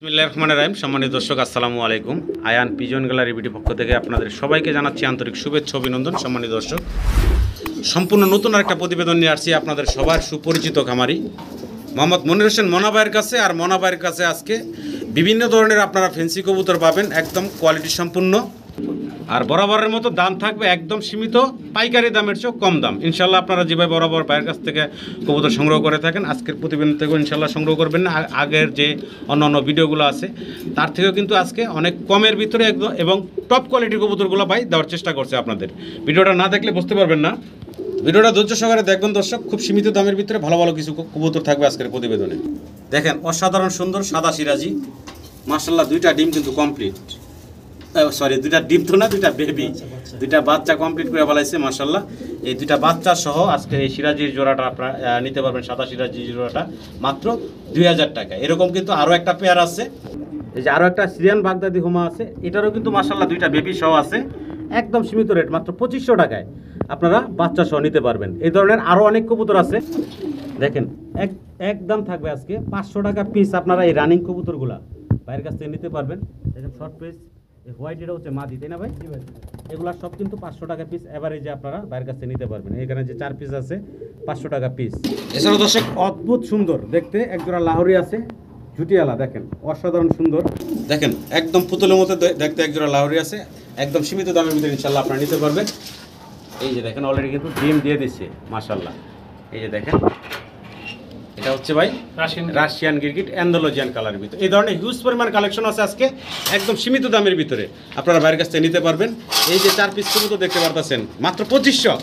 বিসমিল্লাহির রহমানির রহিম। সম্মানিত দর্শক, আসসালামু আলাইকুম। আয়ান পিজন গ্যালারি ভিডিও পক্ষ থেকে আপনাদের সবাইকে জানাচ্ছি আন্তরিক শুভেচ্ছা অভিনন্দন। সম্মানিত দর্শক, সম্পূর্ণ নতুন আরেকটা প্রতিবেদন নিয়ে আসছি আপনাদের সবার সুপরিচিত খামারি মোহাম্মদ মনির হোসেন মনা ভাইয়ের কাছে। আর মনা ভাইয়ের কাছে আজকে বিভিন্ন ধরনের আপনারা ফেন্সি কবুতর পাবেন, একদম কোয়ালিটি সম্পূর্ণ। আর বরাবরের মতো দাম থাকবে একদম সীমিত, পাইকারি দামের চেয়েও কম দাম। ইনশাল্লাহ আপনারা যেভাবে বরাবর ভাইয়ের কাছ থেকে কবুতর সংগ্রহ করে থাকেন, আজকের প্রতিবেদন থেকেও ইনশাল্লাহ সংগ্রহ করবেন না। আগের যে অন্যান্য ভিডিওগুলো আছে তার থেকেও কিন্তু আজকে অনেক কমের ভিতরে একদম এবং টপ কোয়ালিটির কবুতরগুলো ভাই দেওয়ার চেষ্টা করছে আপনাদের। ভিডিওটা না দেখলে বুঝতে পারবেন না। ভিডিওটা ধৈর্য সহকারে দেখবেন দর্শক। খুব সীমিত দামের ভিতরে ভালো ভালো কিছু কবুতর থাকবে আজকের প্রতিবেদনে। দেখেন, অসাধারণ সুন্দর সাদা সিরাজি, মাশাআল্লাহ। দুইটা ডিম কিন্তু কমপ্লিট, সরি দুইটা ডিম তো না, দুইটা বেবি, দুইটা বাচ্চা কমপ্লিট করে ফেলাইছে মাশাআল্লাহ। এই দুইটা বাচ্চা সহ আজকে এই সিরাজির জোড়াটা আপনারা নিতে পারবেন, সাদা সিরাজির জোড়াটা মাত্র 2000 টাকা। এরকম কিন্তু আরও একটা পেয়ার আছে, এই যে আরও একটা সিরিয়ান বাগদাদি হোমা আছে, এটারও কিন্তু মাশাআল্লাহ দুইটা বেবি সহ আছে। একদম সীমিত রেট, মাত্র 2500 টাকায় আপনারা বাচ্চা সহ নিতে পারবেন। এই ধরনের আরও অনেক কবুতর আছে। দেখেন, একদম থাকবে আজকে 500 টাকা পিস। আপনারা এই রানিং কবুতরগুলা বাইরের কাছ থেকে নিতে পারবেন। দেখেন শর্ট পিস, হোয়াইট, এটা হচ্ছে মাদি, তাই না ভাই? এগুলা সব কিন্তু 500 টাকা পিস এভারেজে আপনারা বাইরের কাছ থেকে নিতে পারবেন। এখানে যে 4 পিস আছে 500 টাকা পিস। এছাড়াও দর্শক অদ্ভুত সুন্দর দেখতে একজোড়া লাহোরি আছে, ঝুটিয়ালা। দেখেন অসাধারণ সুন্দর, দেখেন একদম পুতুলের মতো দেখতে একজোড়া লাহোরি আছে, একদম সীমিত দামের ভিতরে ইনশাল্লাহ আপনারা নিতে পারবেন। এই যে দেখেন অলরেডি কিন্তু ডিম দিয়ে দিচ্ছে মাশাল্লাহ। এই যে দেখেন, এটা হচ্ছে ভাই রাশিয়ান গিরগিট অ্যান্ডালুজিয়ান কালারের ভিতরে। এই ধরনের হিউজ পরিমাণ কালেকশন আছে আজকে, একদম সীমিত দামের ভিতরে আপনারা বাইরের কাছ থেকে নিতে পারবেন। এই যে 4 পিস কবুতর দেখতে পারতেছেন মাত্র 2500,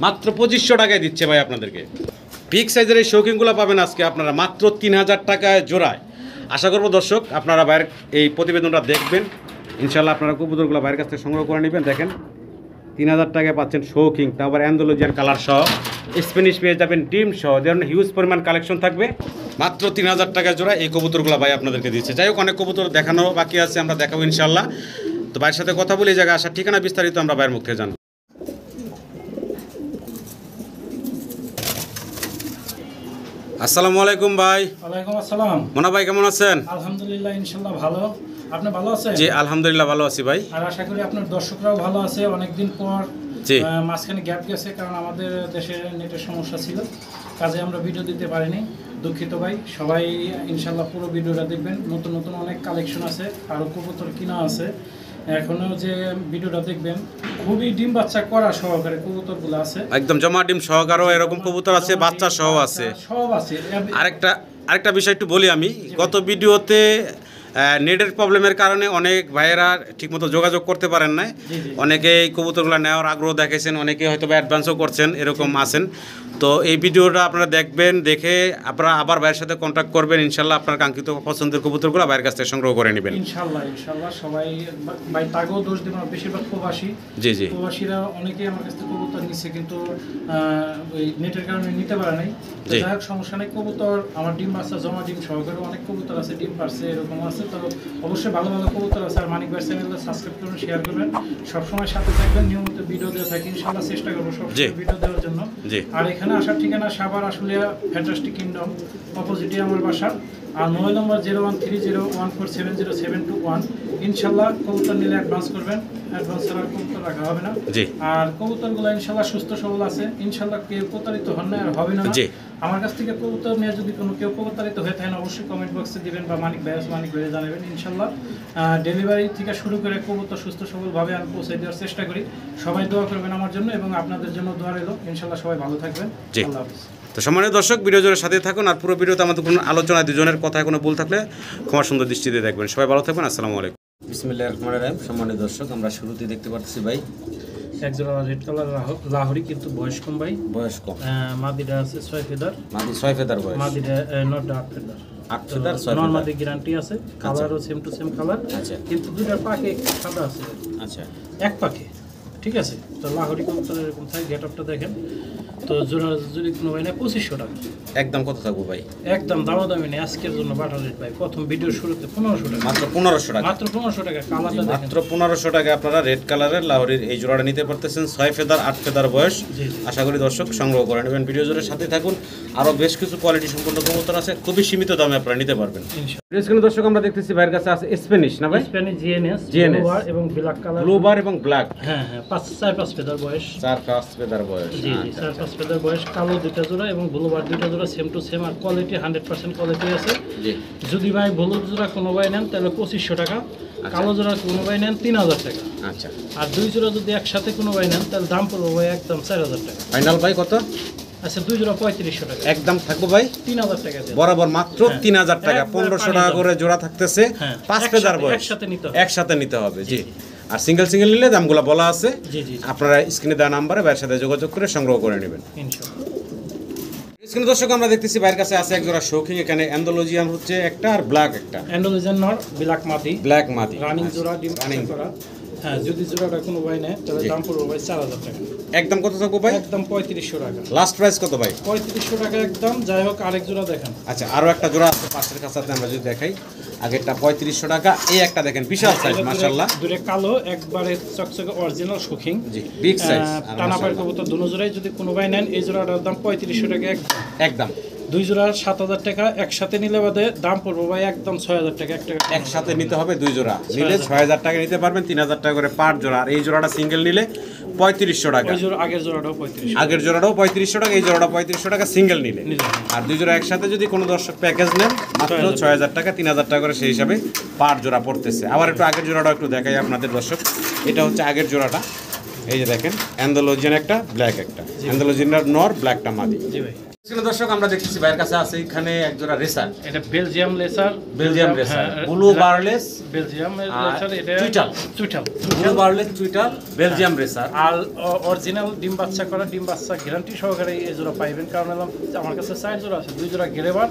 মাত্র 2500 টাকায় দিচ্ছে ভাই আপনাদেরকে। বিগ সাইজের এই শৌখিনগুলো পাবেন আজকে আপনারা মাত্র 3000 টাকায় জোড়ায়। আশা করবো দর্শক আপনারা বাইরের এই প্রতিবেদনটা দেখবেন, ইনশাল্লাহ আপনারা কবুতরগুলো বাইরের কাছ থেকে সংগ্রহ করে নেবেন। দেখেন 3000 টাকায় পাচ্ছেন শৌখিন, তারপর অ্যান্ডালুজিয়ান কালার সহ, স্প্যানিশ পেয়ে যাবেন ডিম সহ। যেমন হিউজ পরিমাণ কালেকশন থাকবে, মাত্র 3000 টাকায় জোড়া এই কবুতরগুলো ভাই আপনাদেরকে দিচ্ছে। যাই হোক, অনেক কবুতর দেখানো বাকি আছে, আমরা দেখাবো ইনশাল্লাহ। তো ভাইয়ের সাথে কথা বলে এই জায়গায় আসার ঠিকানা বিস্তারিত আমরা ভাইয়ের মুখে জানবো। আসসালামু আলাইকুম ভাই। ওয়ালাইকুম আসসালাম। মোনা ভাই কেমন আছেন? আলহামদুলিল্লাহ, ইনশাআল্লাহ ভালো। আপনি ভালো আছেন? জি আলহামদুলিল্লাহ ভালো আছি ভাই। আর আশা করি আপনার দর্শকরাও ভালো আছে। অনেকদিন পর মাঝখানে গ্যাপ গেছে, কারণ আমাদের দেশে নেটের সমস্যা ছিল, কাজে আমরা ভিডিও দিতে পারিনি, দুঃখিত ভাই। সবাই ইনশাআল্লাহ পুরো ভিডিওটা দেখবেন। নতুন নতুন অনেক কালেকশন আছে, আরও কবুতর কিনা আছে। এখনো যে ভিডিওটা দেখবেন, খুবই ডিম বাচ্চা করা সহকারে কবুতরগুলো আছে, একদম জমা ডিম সহকারও এরকম কবুতর আছে, বাচ্চা সহ আছে, সব আছে। আরেকটা বিষয় একটু বলি আমি, গত ভিডিওতে নেটের প্রবলেমের কারণে অনেক ভাইয়েরা ঠিকমতো যোগাযোগ করতে পারেন না। অনেকে এই কবুতরগুলো নেওয়ার আগ্রহ দেখাইছেন, অনেকে হয়তো অ্যাডভান্সও করছেন, এরকম আছেন। তো এই ভিডিওটা আপনারা দেখবেন, দেখে আপনারা আবার ভাইয়ের সাথে কন্ট্যাক্ট করবেন। ইনশাল্লাহ আপনার কাঙ্ক্ষিত পছন্দের কবুতরগুলো ভাইয়ের কাছ থেকে সংগ্রহ করে নেবেন ইনশাল্লাহ। সবাই ভাই তাকেও দোষ দেবেন, বেশিরভাগ প্রবাসী। জি জি, প্রবাসীরা অনেকেই আমার কাছ থেকে কবুতর নিচ্ছে, কিন্তু ওই নেটের কারণে নিতে পারে নাই। যাই হোক, সমস্যা নেই। কবুতর আমার ডিম বাচ্চা জমা ডিম সহকারে অনেক কবুতর আছে, ডিম পারছে, এরকম আছে। তো অবশ্যই ভালো ভালো কবুতর আছে। আর মানিক ভাই চ্যানেলটা সাবস্ক্রাইব করবেন, শেয়ার করবেন, সবসময় সাথে থাকবেন, নিয়মিত ভিডিও দেওয়া থাকি। ইনশাল্লাহ চেষ্টা করবো সবসময় ভিডিও দেওয়ার জন্য। আর এখানে আসার ঠিকানা সাভার আশুলিয়া ফ্যান্টাস্টিক কিংডম, অপোজিটে আমার বাসা। আর মোবাইল নম্বর 013014707221। ইনশাল্লাহ কবুতর নিলে অ্যাডভান্স করবেন, অ্যাডভান্স ছাড়া কবুতর রাখা হবে না। আর কবুতরগুলো ইনশাল্লাহ সুস্থ সবল আছে, ইনশাল্লাহ কেউ প্রতারিত হন না আর হবে না। আমার কাছ থেকে কবুতর নিয়ে যদি কোনো কেউ প্রতারিত হয়ে থাকেন, অবশ্যই কমেন্ট বক্সে দিবেন বা মানিক ভাই জানাবেন। ইনশাল্লাহ ডেলিভারি থেকে শুরু করে কবুতর সুস্থ সবলভাবে আমি পৌঁছে দেওয়ার চেষ্টা করি। সবাই দোয়া করবেন আমার জন্য এবং আপনাদের জন্য দোয়া রইল। ইনশাল্লাহ সবাই ভালো থাকবেন। আল্লাহ হাফেজ। তো সম্মানিত দর্শক, ভিডিও জোরের সাথে থাকুন। আর পুরো ভিডিওতে আমাদের কোনো আলোচনা, দুজনের কথায় কোনো ভুল থাকলে ক্ষমা সুন্দর দৃষ্টিতে দেখবেন। সবাই ভালো থাকবেন। আসসালামু আলাইকুম। বিসমিল্লাহির রহমানির রহিম। সম্মানিত দর্শক, আমরা শুরুতেই দেখতে পাচ্ছি ভাই একজোড়া রেড কালার লাহোরি, কিন্তু বয়স কম ভাই, বয়স কম। মাদিটা আছে 6 ফেদার, মাদি 6 ফেদার বয়স, মাদিটা not 8 feather, 8 feather 6 feather normally guarantee আছে। কালারও সেম টু সেম কালার। আচ্ছা, কিন্তু দুইটা পাকে সাদা আছে। আচ্ছা, এক পাকে ঠিক আছে। তো লাহোরি কবুতর এরকম থাকে, গেট আপটা দেখেন। তো জোড়া যদি কোনো ভাই নেয় 2500 টাকা। একদম কত থাকবো ভাই? একদম দামাদামি নেই আজকের জন্য বাটার রেট ভাই, প্রথম ভিডিওর শুরুতে 1500 টাকা, মাত্র 1500 টাকা। মাত্র 1500 টাকা। কালারটা দেখেন, মাত্র 1500 টাকা আপনারা রেড কালারের লাহোরির এই জোড়াটা নিতে পারতেছেন। 6 ফেদার 8 ফেদার বয়স। জি জি। আশা করি দর্শক সংগ্রহ করে নেবেন। ভিডিও জুড়ে সাথে থাকুন, আরো বেশ কিছু কোয়ালিটি সম্পন্ন কবুতর আছে, খুবই সীমিত দামে আপনারা নিতে পারবেন। ইনশাআল্লাহ। স্ক্রিনে দর্শক আমরা দেখতেছি ভাইয়ের কাছে আছে স্প্যানিশ না ভাই? স্প্যানিশ জিএনএস, GNS ব্লু বার এবং ব্ল্যাক কালার। ব্লু বার এবং ব্ল্যাক। হ্যাঁ হ্যাঁ, 4-5 ফেদার বয়স। 4-5 ফেদার বয়স। জি জি, 4-5 ফেদার বয়স। কালো দুইটা জোড়া এবং ব্লু বার দুইটা জোড়া, সেম টু সেম। আর কোয়ালিটি 100% কোয়ালিটি আছে। জি। যদি ভাই ব্লু জোড়া কোনো ভাই নেন তাহলে 2500 টাকা, কালো জোড়া কোনো ভাই নেন 3000 টাকা। আচ্ছা। আর দুই জোড়া যদি একসাথে কোনো ভাই নেন তাহলে দাম পড়বে ভাই একদম 4000 টাকা। ফাইনাল ভাই কত? আচ্ছা, দুই জোড়া 3500 টাকা। একদম থাকবো ভাই 3000 টাকা দিয়ে। বরাবর মাত্র 3000 টাকা। একবার 1500 পানির টাকা দাম। করে জোড়া থাকতেছে। হ্যাঁ, 5 ফেদার বয়স একসাথে নিতে হবে। একসাথে নিতে হবে। জি। আর সিঙ্গেল সিঙ্গেল নিলে দামগুলো বলা আছে। জি জি, আপনারা স্ক্রিনে দেওয়া নাম্বারে ভাইয়ের সাথে যোগাযোগ করে সংগ্রহ করে নেবেন। ইনশাআল্লাহ। স্ক্রিনে দর্শক আমরা দেখতেছি ভাইয়ের কাছে আছে এক জোড়া শৌখিন। এখানে অ্যান্ডোলজিয়ান হচ্ছে একটা আর ব্ল্যাক একটা। অ্যান্ডোলিজেন নর, ব্ল্যাক মাদি, ব্ল্যাক মাদি রানিং জোড়া, ডিম রানিং করা। হ্যাঁ, যদি জোড়াটা কোনো ভাই নেয় তাহলে জি। দাম পড়বে ভাই 4000 টাকা। একদম কত থাকবো ভাই? একদম 3500 টাকা। লাস্ট প্রাইস কত ভাই? 3500 টাকা একদম। যাই হোক, আরেক জোড়া দেখেন। আচ্ছা, আরো একটা জোড়া আছে পাশের কাছাতে, আমরা যদি দেখাই। আগেরটা 3500 টাকা, এই একটা দেখেন বিশাল সাইজ মাশাআল্লাহ। দুটো কালো, একবারে চকচকে অরিজিনাল শৌখিন। জি, বিগ সাইজ। টানা পায়ের কবুতর দুনো জোড়াই যদি কোনো ভাই নেন, এই জোড়াটার দাম 3500 টাকা একদম। একদম দুই জোড়া 7000 টাকা, একসাথে নিলে বাদে দাম পড়বে ভাই একদম 6000 টাকা। এক টাকা একসাথে নিতে হবে দুই জোড়া নিলে 6000 টাকা নিতে পারবেন, 3000 টাকা করে পার জোড়া। আর এই জোড়াটা সিঙ্গেল নিলে 3500 টাকা। ওই জোড়া আগের জোড়াটাও 3500। আগের জোড়াটাও 3500 টাকা, এই জোড়াটা 3500 টাকা সিঙ্গেল নিলে। আর দুই জোড়া একসাথে যদি কোনো দর্শক প্যাকেজ নেন মাত্র 6000 টাকা, 3000 টাকা করে সেই হিসাবে পার জোড়া পড়তেছে। আবার একটু আগের জোড়াটাও একটু দেখাই আপনাদের দর্শক। এটা হচ্ছে আগের জোড়াটা, এই যে দেখেন অ্যান্ডোলজিয়ান একটা, ব্ল্যাক একটা। অ্যান্ডোলজিয়ানটার নর, ব্ল্যাকটা মাদি। জি ভাই। দর্শক আমরা দেখতেছি ভাইয়ের কাছে আছে এখানে এক জোড়া রেসার। এটা Belgium racer, Belgium racer, blue barless Belgium racer. এটা চুইটাল। চুইটাল, ব্লু বারলেস চুইটাল, বেলজিয়াম রেসার। আর অরিজিনাল ডিম বাচ্চা করা, ডিম বাচ্চা গ্যারান্টি সহকারে এই জোড়া পাইবেন। কারণ আমার কাছে 4 জোড়া আছে, 2 জোড়া গেরেবার,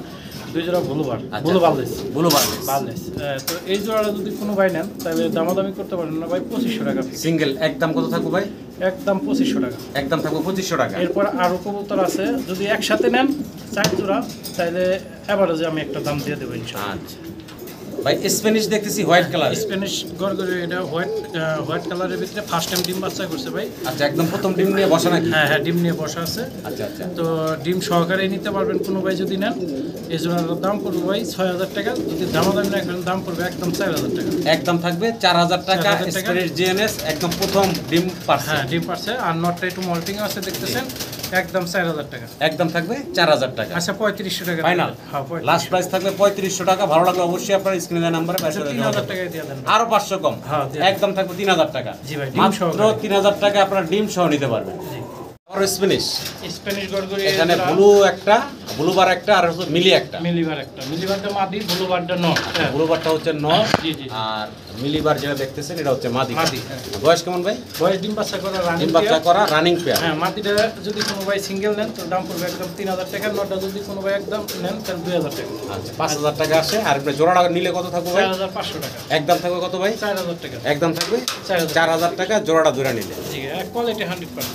2 জোড়া ব্লুবার, ব্লু বারলেস, ব্লু বারলেস। বারলেস। তো এই জোড়াটা যদি কোনো ভাই নেন তাহলে দামাদামি করতে পারেন না ভাই, 2500 টাকা সিঙ্গেল। একদম কত থাকবো ভাই? একদম 2500 টাকা। একদম থাকবো 2500 টাকা। এরপর আরো কবুতর আছে, যদি একসাথে নেন 4 জোড়া তাহলে এভারেজে আমি একটা দাম দিয়ে দেবো ইনশাআল্লাহ। আচ্ছা ভাই, স্প্যানিশ দেখতেছি হোয়াইট কালার। স্প্যানিশ গরগরে, এটা হোয়াইট কালারের ভিতরে ফার্স্ট টাইম ডিম বাচ্চা করছে ভাই। আচ্ছা, একদম প্রথম ডিম নিয়ে বসা নাকি? হ্যাঁ হ্যাঁ, ডিম নিয়ে বসা আছে। আচ্ছা আচ্ছা। তো ডিম সহকারে নিতে পারবেন কোনো ভাই যদি নেন। এই জোড়াটার দাম পড়বে ভাই 6000 টাকা। যদি দামাদামি না করেন দাম পড়বে একদম 4000 টাকা। একদম থাকবে 4000 টাকা। 4000 টাকা। স্প্যানিশ জিএনএস একদম প্রথম ডিম পারছে। হ্যাঁ, ডিম পারছে। আর নটটা একটু মল্টিং আছে দেখতেছেন, একদম 4000 টাকা। একদম থাকবে 4000 টাকা। আচ্ছা, 3500 টাকা ফাইনাল। হ্যাঁ, লাস্ট প্রাইস থাকবে 3500 টাকা। ভালো লাগলে অবশ্যই আপনার স্ক্রিনে দেওয়া নাম্বারে 3000 টাকায় দিয়ে দেন। আরো 500 কম। হ্যাঁ, একদম থাকবে 3000 টাকা। জি ভাই, ডিম মাত্র সহকারে। 3000 টাকা আপনারা ডিম সহ নিতে পারবেন। জি। আর স্প্যানিশ স্প্যানিশ গরগরে এখানে ব্লু একটা, ব্লু বার একটা, আর হচ্ছে মিলি একটা। মিলিবার একটা, মিলিবারটা মাদি, ব্লুবারটা নট। হ্যাঁ, ব্লু বারটা হচ্ছে নর, জি জি। আর মিলি বার যেটা দেখতেছেন এটা হচ্ছে মাদি। মাদি, হ্যাঁ। বয়স কেমন ভাই? বয়স ডিম বাচ্চা করা, রানিং ডিম বাচ্চা করা রানিং পেয়ার। হ্যাঁ, মাটিটা যদি কোনো ভাই সিঙ্গেল নেন তো দাম পড়বে একদম 3000 টাকা। নটটা যদি কোনো ভাই একদম নেন তাহলে 2000 টাকা। আচ্ছা, 5000 টাকা আসে। আর একটা জোড়া নিলে কত থাকবে ভাই? 4500 টাকা। একদম থাকবে কত ভাই? 4000 টাকা। একদম থাকবে 4000 4000 টাকা জোড়াটা জোড়া নিলে। জি, কোয়ালিটি 100%।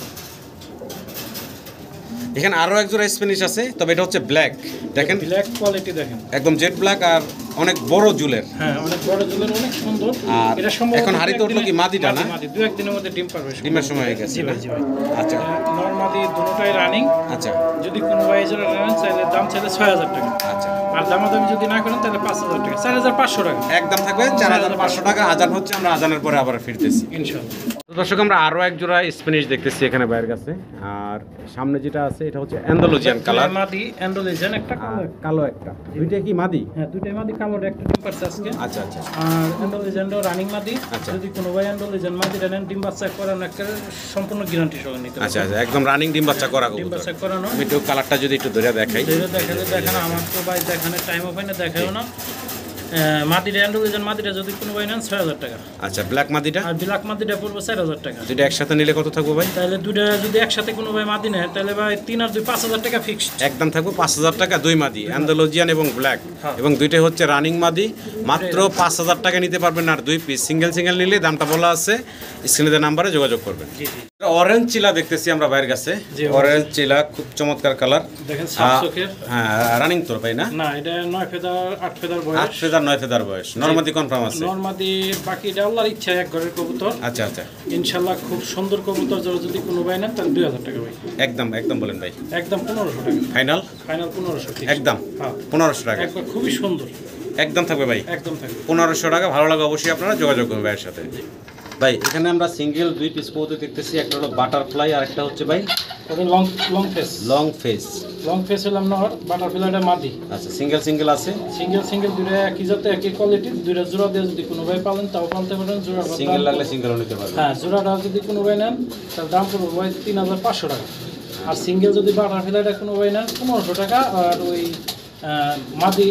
এখানে আরো এক জোড়া স্প্যানিশ আছে, তবে এটা হচ্ছে ব্ল্যাক। দেখেন ব্ল্যাক কোয়ালিটি দেখেন, একদম জেড ব্ল্যাক আর অনেক বড় জুলের। হ্যাঁ, অনেক বড় জুলের, অনেক সুন্দর। আর এটা সম্ভবত এখন হাড়িতে উঠলো কি মাদিটা না? মাদি 2-1 দিনের মধ্যে ডিম পারবে। ডিমের সময় হয়ে গেছে জি ভাই, জি ভাই। আচ্ছা নরমাদি দুটোটাই রানিং। আচ্ছা যদি কোনো ভাই জোড়া নেন তাহলে দাম চাইলে 6000 টাকা। আচ্ছা। আর দামাদামি যদি না করেন তাহলে 5000 টাকা, 4500 টাকা একদম থাকবে 4500 টাকা। আজান হচ্ছে, আমরা আজানের পরে আবার ফিরতেছি ইনশাআল্লাহ। তো দর্শক আমরা আরো এক জোড়া স্প্যানিশ দেখতেছি এখানে বাইরের কাছে। আর সামনে যেটা আছে এটা হচ্ছে অ্যান্ডালুজিয়ান কালার, মাদি অ্যান্ডোলিজেন একটা, আর কালো একটা। দুইটা কি মাদি? হ্যাঁ, দুইটাই মাদি। কালোর একটা ডিম পারছে আজকে। আচ্ছা আচ্ছা। আর অ্যান্ডোলিজেনও রানিং মাদি। আচ্ছা। যদি কোনো ভাই অ্যান্ডোলিজেন মাদিটা নেন, ডিম বাচ্চা করানো একটা সম্পূর্ণ গ্যারান্টি সহ নিতে পারবেন। আচ্ছা আচ্ছা, একদম রানিং ডিম বাচ্চা করা ডিম কবুতর। বাচ্চা করানো। আমি একটু কালারটা যদি একটু ধরে দেখাই। দেখানো আমার তো ভাই দেখানোর টাইম ওখানে দেখাও না। মাদিটা অ্যান্ডোলিজেন মাদিটা যদি কোনো ভাই নেন 6000 টাকা। আচ্ছা, ব্ল্যাক মাদিটা? আর ব্ল্যাক মাদিটা পড়বে 4000 টাকা। দুইটা একসাথে নিলে কত থাকবে ভাই? তাহলে দুইটা যদি একসাথে কোনো ভাই মাদি নেয় তাহলে ভাই 3 আর 2 5000 টাকা ফিক্সড। একদম থাকবে 5000 টাকা দুই মাদি, অ্যান্ডালুজিয়ান এবং ব্ল্যাক। হ্যাঁ। এবং দুইটাই হচ্ছে রানিং মাদি। মাত্র 5000 টাকা নিতে পারবেন। আর দুই পিস সিঙ্গেল সিঙ্গেল নিলে দামটা বলা আছে, স্ক্রিনে দেওয়া নাম্বারে যোগাযোগ করবেন। জি জি। অরেঞ্জ চিলা দেখতেছি আমরা বাইরের কাছে, অরেঞ্জ চিলা খুব চমৎকার কালার। দেখেন সাবচোকের, হ্যাঁ রানিং তোর ভাই না? না এটা 9 ফেদার 8 ফেদার বয়স। 8 ফেদার 9 ফেদার বয়স। নরমাদি কনফার্ম আছে? নরমাদি বাকিটা আল্লাহর ইচ্ছা, এক ঘরের কবুতর। আচ্ছা আচ্ছা, ইনশাআল্লাহ খুব সুন্দর কবুতর। যদি কোনো ভাই নেন তাহলে 2000 টাকা ভাই। একদম একদম বলেন ভাই। একদম 1500 টাকা ফাইনাল? ফাইনাল 1500 ঠিক। একদম হ্যাঁ 1500 টাকা একবার খুবই সুন্দর, একদম থাকবে ভাই। একদম থাকবে 1500 টাকা। ভালো লাগে অবশ্যই আপনারা যোগাযোগ করবেন ভাইয়ের সাথে। ভাই এখানে আমরা সিঙ্গেল 2 পিস কবুতর দেখতেছি, একটা হলো বাটারফ্লাই আর একটা হচ্ছে ভাই ওদের long long face. Long face. Long face হলাম নর, বাটারফ্লাইটা মাদি। আচ্ছা সিঙ্গেল সিঙ্গেল আছে? সিঙ্গেল সিঙ্গেল দুটো একই জাতে একই কোয়ালিটির, দুটো জোড়া দিয়ে যদি কোনো ভাই পালেন তাও পালতে পারেন। জোড়া সিঙ্গেল লাগলে সিঙ্গেলও নিতে পারবেন। হ্যাঁ জোড়াটা যদি কোনো ভাই নেন তার দাম পড়বে ভাই 3500 টাকা। আর সিঙ্গেল যদি বাটারফ্লাইটা কোনো ভাই নেন 1500 টাকা। আর ওই মাদি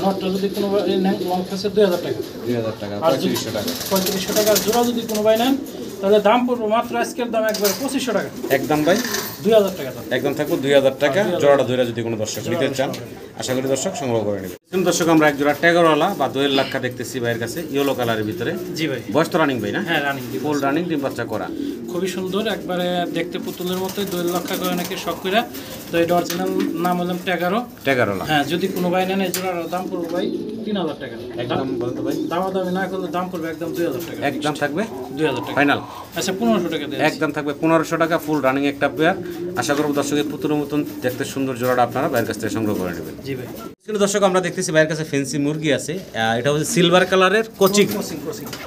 নটটা যদি কোনো ভাই নেন লং ফেসের 2000 টাকা। 2000 টাকা, আর 3500 টাকা। 3500 টাকার জোড়া যদি কোনো ভাই নেন তাহলে দাম পড়বে মাত্র আজকের দাম একবার 2500 টাকা। একদম ভাই 2000 টাকা দাম। একদম থাকবো 2000 টাকা। জোড়াটা ধরে যদি কোনো দর্শক নিতে চান আশা করি দর্শক সংগ্রহ করে নেবেন। কিন্তু দর্শক আমরা এক জোড়া ট্যাগরওয়ালা বা দোয়েল লাক্ষা দেখতেছি ভাইয়ের কাছে, ইয়েলো কালারের ভিতরে। জি ভাই। বয়স তো রানিং ভাই না? হ্যাঁ রানিং, ফুল রানিং, ডিম বাচ্চা করা। খুবই সুন্দর, একবারে দেখতে পুতুলের মতোই। 2 লক্ষ করে নাকি শখ করে। তো এটা অরিজিনাল নাম হলাম ট্যাগরওয়ালা। হ্যাঁ যদি কোনো ভাই নেন এই জোড়ার দাম পড়বে ভাই 3000 টাকা। একদম বলতো ভাই দামাদামি না করলে দাম পড়বে একদম 2000 টাকা। একদম থাকবে 2000 টাকা ফাইনাল। আচ্ছা 1500 টাকা দেন। একদম থাকবে 1500 টাকা, ফুল রানিং একটা পেয়ার। আশা করব দর্শকের পুতুলের মতন দেখতে সুন্দর জোড়াটা আপনারা ভাইয়ের কাছ থেকে সংগ্রহ করে নেবেন। জি ভাই। কিন্তু দর্শক আমরা দেখতেছি ভাইয়ের কাছে ফেন্সি মুরগি আছে। এটা হচ্ছে সিলভার কালারের কোচিং।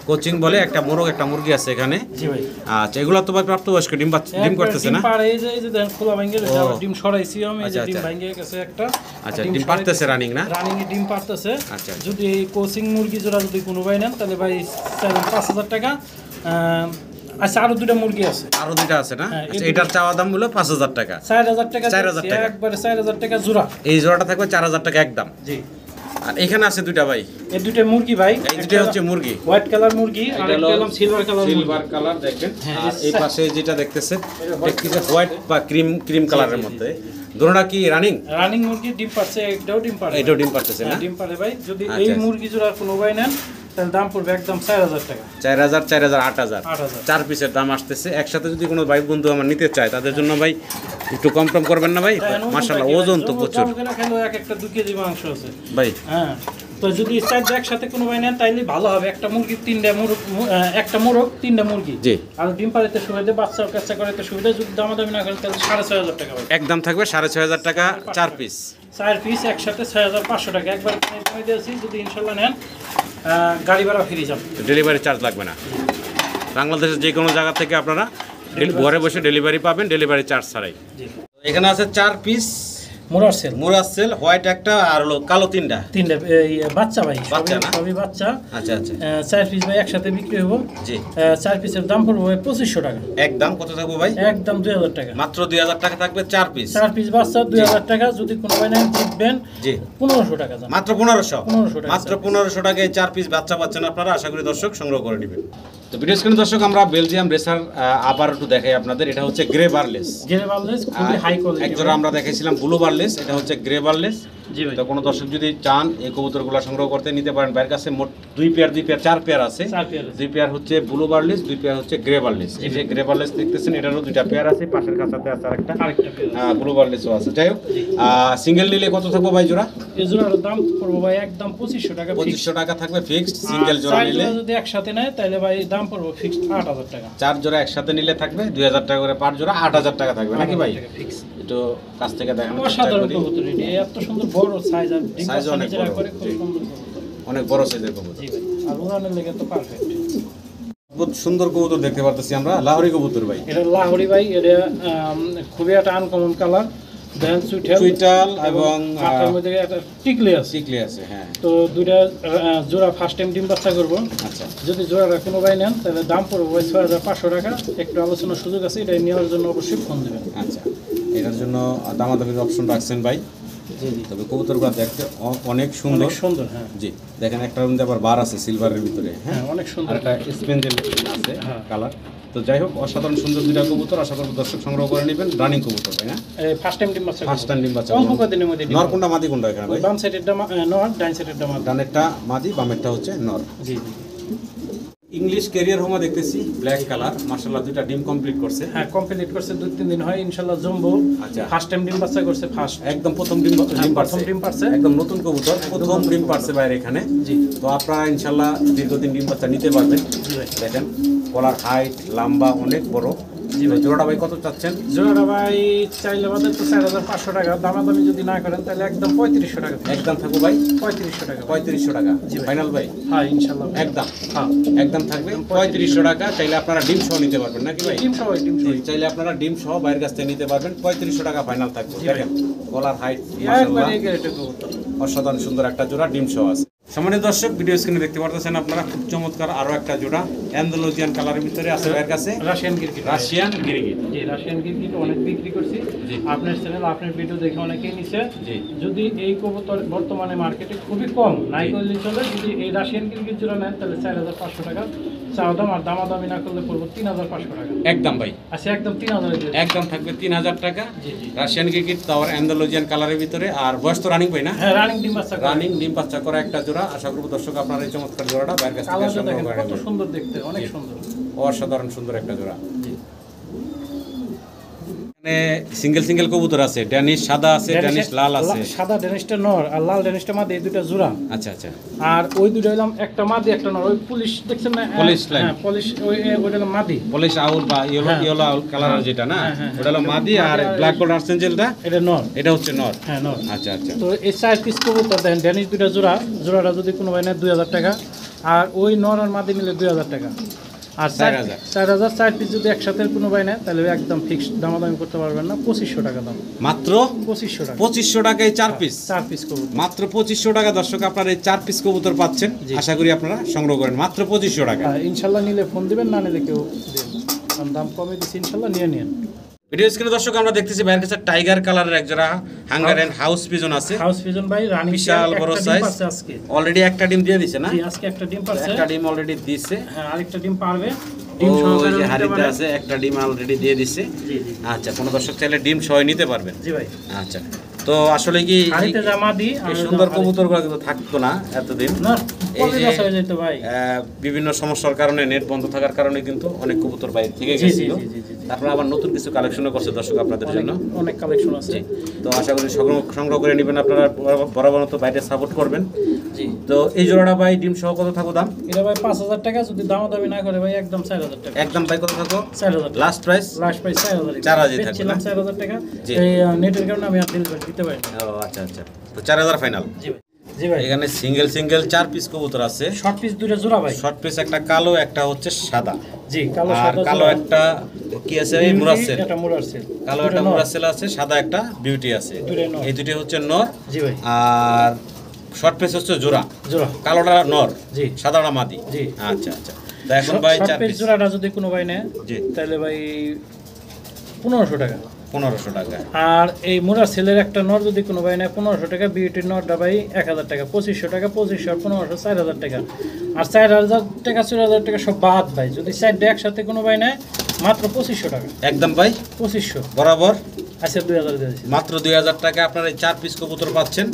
কোচিং বলে একটা মোরগ একটা মুরগি আছে এখানে। জি ভাই। আচ্ছা এগুলো তো ভাই প্রাপ্তবয়স্ক, ডিম করতেছে না? পারে এই যে দেখেন খোলা ভাঙ্গে ডিম ছড়াইছি আমি, এই যে ডিম ভাঙ্গে গেছে একটা। আচ্ছা ডিম পারতেছে রানিং না? রানিং এ ডিম পারতেছে। আচ্ছা যদি এই কোচিং মুরগি জোড়া যদি কোনো ভাই নেন তাহলে ভাই 5000 টাকা। আচ্ছা আরো দুটো মুরগি আছে, আরো দুটো আছে না? আচ্ছা এটার চাওয়া দাম হলো 5000 টাকা। 4000 টাকা 4000 টাকা একবারে 4000 টাকা জোড়া। এই জোড়াটা থাকবে 4000 টাকা একদম। জি। আর এখানে আছে দুইটা ভাই, এই দুটো মুরগি ভাই। এই দুটো হচ্ছে মুরগি, হোয়াইট কালার মুরগি আর একটা হলো সিলভার কালার। সিলভার কালার দেখেন। আর এই পাশে যেটা দেখতেছেন এটা হোয়াইট বা ক্রিম কালারের মধ্যে। দুটোটা কি রানিং? রানিং মুরগি ডিম পারছে, একটাও ডিম পারে। এটাও ডিম পারতেছে না? ডিম পারে ভাই। যদি এই মুরগি জোড়া কোনো ভাই নেন তাহলে দাম পড়বে একদম 4000 টাকা। 4000 4000 8000 চার পিসের দাম আসতেছে। একসাথে যদি কোনো ভাই বন্ধু আমার নিতে চায় তাদের জন্য ভাই একটু কম করবেন না ভাই? মাশাআল্লাহ ওজন তো প্রচুর এক একটা 2 কেজি মাংস আছে ভাই। হ্যাঁ তো যদি চারটা একসাথে কোনো ভাই নেন তাইলে ভালো হবে। একটা মুরগি একটা মোরগ 3টা মুরগি। জি। আর ডিম পাড়াতে সুবিধা, বাচ্চা কাচ্চা করাতে সুবিধা। যদি দামাদামি না করেন তাহলে 6500 টাকা ভাই। একদম থাকবে 6500 টাকা 4 পিস। 4 পিস একসাথে 6500 টাকা। একবার কমে দিয়েছি, যদি ইনশাল্লাহ নেন গাড়ি ভাড়া ফ্রি যাবে, ডেলিভারি চার্জ লাগবে না। বাংলাদেশের যে কোনো জায়গা থেকে আপনারা ঘরে বসে ডেলিভারি পাবেন, ডেলিভারি চার্জ ছাড়াই। এখানে আছে 4 পিস মুরাসেল হোয়াইট একটা আর হলো কালো তিনটা বাচ্চা ভাই। বাচ্চা না? সবই বাচ্চা। আচ্ছা আচ্ছা 4 পিস ভাই একসাথে বিক্রি হবো। জি। 4 পিসের দাম পড়বে ভাই 2500 টাকা। একদম কত থাকবে ভাই? একদম 2000 টাকা। মাত্র 2000 টাকা থাকবে 4 পিস। 4 পিস বাচ্চা 2000 টাকা। যদি কোনো ভাই নেন জিতবেন। জি 1500 টাকা দাম। মাত্র 1500 টাকা। মাত্র 1500 টাকায় 4 পিস বাচ্চা পাচ্ছেন আপনারা। আশা করি দর্শক সংগ্রহ করে নেবেন। তো ভিডিও স্ক্রিনে দর্শক আমরা বেলজিয়াম রেসার আবার একটু দেখাই আপনাদের। এটা হচ্ছে গ্রে বারলেস। খুবই হাই কোয়ালিটি। একজোড়া আমরা দেখাইছিলাম ব্লু বারলেস, এটা হচ্ছে গ্রে বারলেস। জি ভাই। তো কোনো দর্শক যদি চান এই কবুতরগুলো সংগ্রহ করতে নিতে পারেন। বাইরের কাছে মোট 2 পেয়ার 4 পেয়ার আছে। 2 পেয়ার হচ্ছে ব্লু বারলেস, 2 পেয়ার হচ্ছে গ্রে বারলেস। এই যে গ্রে বারলেস দেখতেছেন এটারও 2টা পেয়ার আছে। পাশের কাছাতে আছে আরেকটা ব্লু বারলেসও আছে। যাই হোক সিঙ্গেল নিলে কত থাকবে ভাই জোড়া? এই জোড়ার দাম পড়বে ভাই একদম 2500 টাকা। 2500 টাকা থাকবে ফিক্সড। সিঙ্গেল জোড়া নিলে যদি একসাথে নেয় তাহলে ভাই দাম পড়বে ফিক্সড 8000 টাকা। 4 জোড়া একসাথে নিলে থাকবে 2000 টাকা করে পার জোড়া, 8000 টাকা থাকবে নাকি ভাই? ফিক্স। একটু কাছ থেকে দেখানোর চেষ্টা অসাধারণ করি। কবুতর এটা, এত সুন্দর বড় সাইজ আর ডিম সাইজ অনেক বড়, করে খুব সুন্দর কবুতর। অনেক বড় সাইজের কবুতর। জি ভাই। আর উড়ানের লেগে তো পারফেক্ট। বহুত সুন্দর কবুতর দেখতে পারতেছি আমরা। লাহোরি কবুতর ভাই। এটা লাহোরি ভাই। এটা খুবই একটা আনকমন কালার। দেন সুইটাল এবং মাথার মধ্যে একটা টিকলি আছে। হ্যাঁ তো দুইটা জোড়া ফার্স্ট টাইম ডিম বাচ্চা করবো। আচ্ছা যদি জোড়াটা কোনো ভাই নেন তাহলে দাম পড়বে 6500 টাকা। একটু আলোচনার সুযোগ আছে, এটা নেওয়ার জন্য অবশ্যই ফোন দেবেন। আচ্ছা এটার জন্য দামাদামির অপশন রাখছেন ভাই? জি জি। তবে কবুতরগুলো দেখতে অনেক সুন্দর। হ্যাঁ জি দেখেন একটা মধ্যে আবার বার আছে সিলভারের ভিতরে। হ্যাঁ অনেক সুন্দর। একটা স্পেঞ্জেল আছে কালার। তো যাই হোক অসাধারণ সুন্দর দুইটা কবুতর। আশা করব দর্শক সংগ্রহ করে নেবেন। রানিং কবুতর তাই না? ফার্স্ট টাইম ডিম বাচ্চা। ফার্স্ট টাইম ডিম বাচ্চা। অল্প কদিনের মধ্যে ডিম। নর কোনটা মাদি কোনটা এখানে ভাই? বাম সাইডেরটা নর, ডান সাইডেরটা মাদি। ডানেরটা মাদি, বামেরটা হচ্ছে নর। জি জি। ইংলিশ ক্যারিয়ার হোমা দেখতেছি ব্ল্যাক কালার, মাশাআল্লাহ দুইটা ডিম কমপ্লিট করছে। হ্যাঁ কমপ্লিট করছে 2-3 দিন হয় ইনশাআল্লাহ জম্বো। আচ্ছা ফার্স্ট টাইম ডিম বাচ্চা করছে, ফার্স্ট একদম প্রথম ডিম প্রথম ডিম পারছে, একদম নতুন কবুতর, প্রথম ডিম পারছে বাইরে এখানে। জি তো আপনারা ইনশাআল্লাহ দীর্ঘদিন ডিম বাচ্চা নিতে পারবেন। জি ভাই। দেখেন কলার হাইট লম্বা অনেক বড়। জি ভাই। জোড়াটা ভাই কত চাচ্ছেন? জোড়াটা ভাই চাইলে আমাদের তো 4500 টাকা, দামাদামি যদি না করেন তাহলে একদম 3500 টাকা। একদম থাকবো ভাই 3500 টাকা। 3500 টাকা জি ভাই। ফাইনাল ভাই? হ্যাঁ ইনশাআল্লাহ একদম হ্যাঁ একদম থাকবে 3500 টাকা। চাইলে আপনারা ডিম সহ নিতে পারবেন নাকি ভাই? ডিম সহ ডিম সহ চাইলে আপনারা ডিম সহ বাইরের কাছ থেকে নিতে পারবেন। 3500 টাকা ফাইনাল থাকবে। জি ভাই। দেখেন কলার হাইট একবারে মাশাআল্লাহ গ্রেট কবুতর। অসাধারণ সুন্দর একটা জোড়া ডিম সহ আছে। সম্মানিত দর্শক, ভিডিও স্ক্রিনে দেখতে পারতেছেন আপনারা খুব চমৎকার আরো একটা জোড়া অ্যান্ডালুজিয়ান কালারের ভিতরে আছে এর কাছে রাশিয়ান গিরগিট। রাশিয়ান গিরগিট। জি রাশিয়ান গিরগিট অনেক বিক্রি করছি। জি। আপনার চ্যানেল আপনার ভিডিও দেখে অনেকেই নিছে। জি যদি এই কবুতর বর্তমানে মার্কেটে খুবই কম, নাই জি। করলে চলে। যদি এই রাশিয়ান গিরগিট জোড়া নেন তাহলে 4500 টাকা চাওয়া দাম, আর দামাদামি না করলে পড়বো 3500 টাকা। একদম ভাই আচ্ছা একদম 3000 দিয়ে একদম থাকবে 3000 টাকা। জি জি। রাশিয়ান গিরগিট তাও অ্যান্ডালুজিয়ান কালারের ভিতরে। আর বয়স তো রানিং ভাই না? হ্যাঁ রানিং ডিম বাচ্চা করে। রানিং ডিম বাচ্চা করা একটা জোড়া। আশা করব দর্শক আপনারা এই চমৎকার জোড়াটা বাইরের কাছ থেকে কালারটা সংগ্রহ দেখেন করে কত নেবেন। সুন্দর দেখতে, অনেক জি। সুন্দর। অসাধারণ সুন্দর একটা জোড়া। জি। এখানে সিঙ্গেল সিঙ্গেল কবুতর আছে, ড্যানিশ সাদা আছে, ড্যানিশ লাল আছে। সাদা ড্যানিশটা নর আর লাল ড্যানিশটা মাদি, এই দুইটা জোড়া। আচ্ছা আচ্ছা আর ওই দুটো হলাম একটা মাদি একটা নর। ওই পুলিশ দেখছেন না? Police line. হ্যাঁ পুলিশ, ওইটা হলো মাদি। পলিশ আউল বা ইয়েলো হ্যাঁ। ইয়েলো আউল কালারের যেটা না, হ্যাঁ, হ্যাঁ, ওটা হলো মাদি। আর মাদি আর- ব্ল্যাক গোল্ড আর্সেঞ্জেলটা এটা নর। এটা হচ্ছে নর। হ্যাঁ নর। আচ্ছা আচ্ছা তো এই 4 পিস কবুতর দেন ড্যানিশ দুইটা জোড়া, জোড়াটা যদি কোনো ভাই নেয় 2000 টাকা। আর ওই নর আর মাদি মিলে 2000 টাকা। আর 4000 4000 4 পিস যদি একসাথে কোনো ভাই নেয় তাহলে একদম ফিক্সড দামাদামি করতে পারবেন না, 2500 টাকা দাম। মাত্র 2500 টাকা 2500 টাকায় 4 পিস। 4 পিস কবুতর। মাত্র 2500 টাকা দর্শক আপনারা এই 4 পিস কবুতর পাচ্ছেন। জি। আশা করি আপনারা সংগ্রহ করেন মাত্র 2500 টাকা। ইনশাল্লাহ নিলে ফোন দিবেন, না নিলে কেউ দেবেন। কারণ দাম কমে দিচ্ছি, ইনশাল্লাহ নিয়ে নিন। ভিডিও স্ক্রিনে দর্শক আমরা দেখতেছি বাইরের কাছে টাইগার কালারের এক জোড়া হাঙ্গারিয়ান হাউস পিজন আছে। হাউস পিজন ভাই রানিং বিশাল বড় সাইজ। আজকে অলরেডি একটা ডিম দিয়ে দিছে না? জি আজকে একটা ডিম পারছে। একটা ডিম অলরেডি দিছে। হ্যাঁ আরেকটা ডিম পারবে। ও ডিম সহকারে যে নিতে হাড়িতে পারেন। আছে একটা ডিম অলরেডি দিয়ে দিছে। জি জি আচ্ছা কোনো দর্শক চাইলে ডিম সহ নিতে পারবেন। জি ভাই। আচ্ছা তো আসলে কি হাড়িতে জামা দি এই সুন্দর কবুতরগুলো কিন্তু থাকতো না এতদিন। না এই কবে যে গাছ হয়ে যেত ভাই। বিভিন্ন সমস্যার কারণে নেট বন্ধ থাকার কারণে কিন্তু অনেক কবুতর বাইরে থেকে জি, জি, গেছিল। জি, জি, জি, জি। তারপর আবার নতুন কিছু কালেকশনও করছে দর্শক আপনাদের জন্য। অনেক কালেকশন আছে। তো আশা করি সংগ্রহ করে নেবেন আপনারা, বরাবর মতো বাইরে সাপোর্ট করবেন। জি তো এই জোড়াটা ভাই ডিম সহ কত থাকো দাম? এটা ভাই 5000 টাকা, যদি দামাদামি না করে ভাই একদম 4000 টাকা। একদম ভাই কত থাকো? 4000 টাকা। Last price? লাস্ট প্রাইস 4000 টাকা। 4000 থাকবে বেচছিলাম না? 4000 টাকা। জি। এই নেটের কারণে আমি আর দিল দিতে পারি না। ও আচ্ছা আচ্ছা তো 4000 ফাইনাল। জি ভাই। জি ভাই। এখানে সিঙ্গেল সিঙ্গেল 4 পিস কবুতর আছে। শর্ট পিস দুইটা জোড়া ভাই। শর্ট পিস একটা কালো একটা হচ্ছে সাদা। জি কালো আর সাদা কালো জোড়া। একটা কি আছে এই মুরাসেল। এটা মুরাসেল। কালো একটা মুরাসেল আছে, সাদা একটা বিউটি আছে। দুইটাই নর। এই দুটো হচ্ছে নর। জি ভাই। আর শর্ট পিস হচ্ছে জোড়া। জোড়া। কালোটা নর, জি। সাদাটা মাদি। জি। আচ্ছা আচ্ছা তো এখন ভাই শর্ট 4 পিস পিস জোড়াটা যদি কোনো ভাই নেয় জি তাহলে ভাই 1500 টাকা। 1500 টাকা। আর এই মুরার সেলের একটা নর যদি কোনো ভাই নেয় 1500 টাকা, বিউটির নরটা ভাই 1000 টাকা, 2500 টাকা, 2500 আর 1500 4000 টাকা। আর 4000 টাকা 4000 টাকা সব বাদ ভাই, যদি সাইডে একসাথে কোনো ভাই নেয় মাত্র 2500 টাকা। একদম ভাই 2500 বরাবর আচ্ছা 2000 দিয়ে দিচ্ছি। মাত্র 2000 টাকা আপনারা এই 4 পিস কবুতর পাচ্ছেন।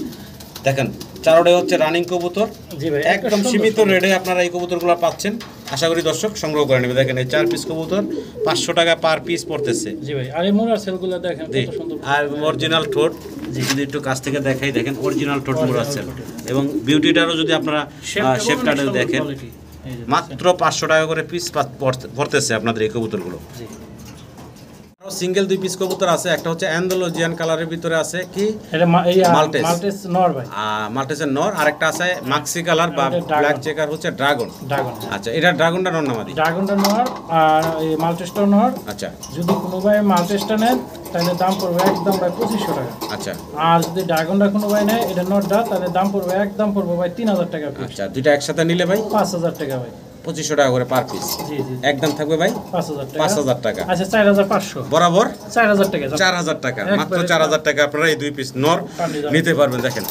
দেখেন চারোটাই হচ্ছে রানিং কবুতর। জি ভাই একদম সীমিত রেটে আপনারা এই কবুতরগুলো পাচ্ছেন। আশা করি দর্শক সংগ্রহ করে নেবে। দেখেন এই 4 পিস কবুতর 500 টাকা পার পিস পড়তেছে। জি ভাই। আর এই মুরার সেলগুলো দেখেন জি কত সুন্দর। আর অরিজিনাল ঠোঁট যদি একটু কাছ থেকে দেখাই, দেখেন অরিজিনাল ঠোঁট মুড়া আছে। এবং বিউটিটারও যদি আপনারা শেপটারও দেখেন মাত্র 500 টাকা করে পিস পড়তেছে আপনাদের এই কবুতরগুলো। জি। আরো সিঙ্গেল 2 পিস কবুতর আছে। একটা হচ্ছে অ্যান্ডালুজিয়ান কালারের ভিতরে আছে কি এটা মাল্টেস। মাল্টেস নর ভাই। মাল্টেসের নর। আরেকটা আছে মাক্সি কালার বা এটা ড্রাগন। ব্ল্যাক চেকার হচ্ছে ড্রাগন। ড্রাগন। আচ্ছা এটা ড্রাগনটা নর নামাদি। ড্রাগনটা নর আর এই মাল্টেসটা নর। আচ্ছা যদি কোনো ভাই মাল্টেসটা নেন তাহলে দাম পড়বে একদম ভাই 2500 টাকা। আচ্ছা আর যদি ড্রাগনটা কোনো ভাই নেয় এটা নটটা, তাহলে দাম পড়বে একদম পড়বে ভাই 3000 টাকা পিস। আচ্ছা দুইটা একসাথে নিলে ভাই 5000 টাকা ভাই। 2500 টাকা করে পার পিস। জি জি। একদম থাকবে ভাই 5000 টাকা। 5000 টাকা। আচ্ছা 4500। বরাবর 4000 টাকা। 4000 টাকা। একবারে মাত্র 4000 টাকা আপনারা এই 2 পিস নর নিতে পারবেন। দেখেন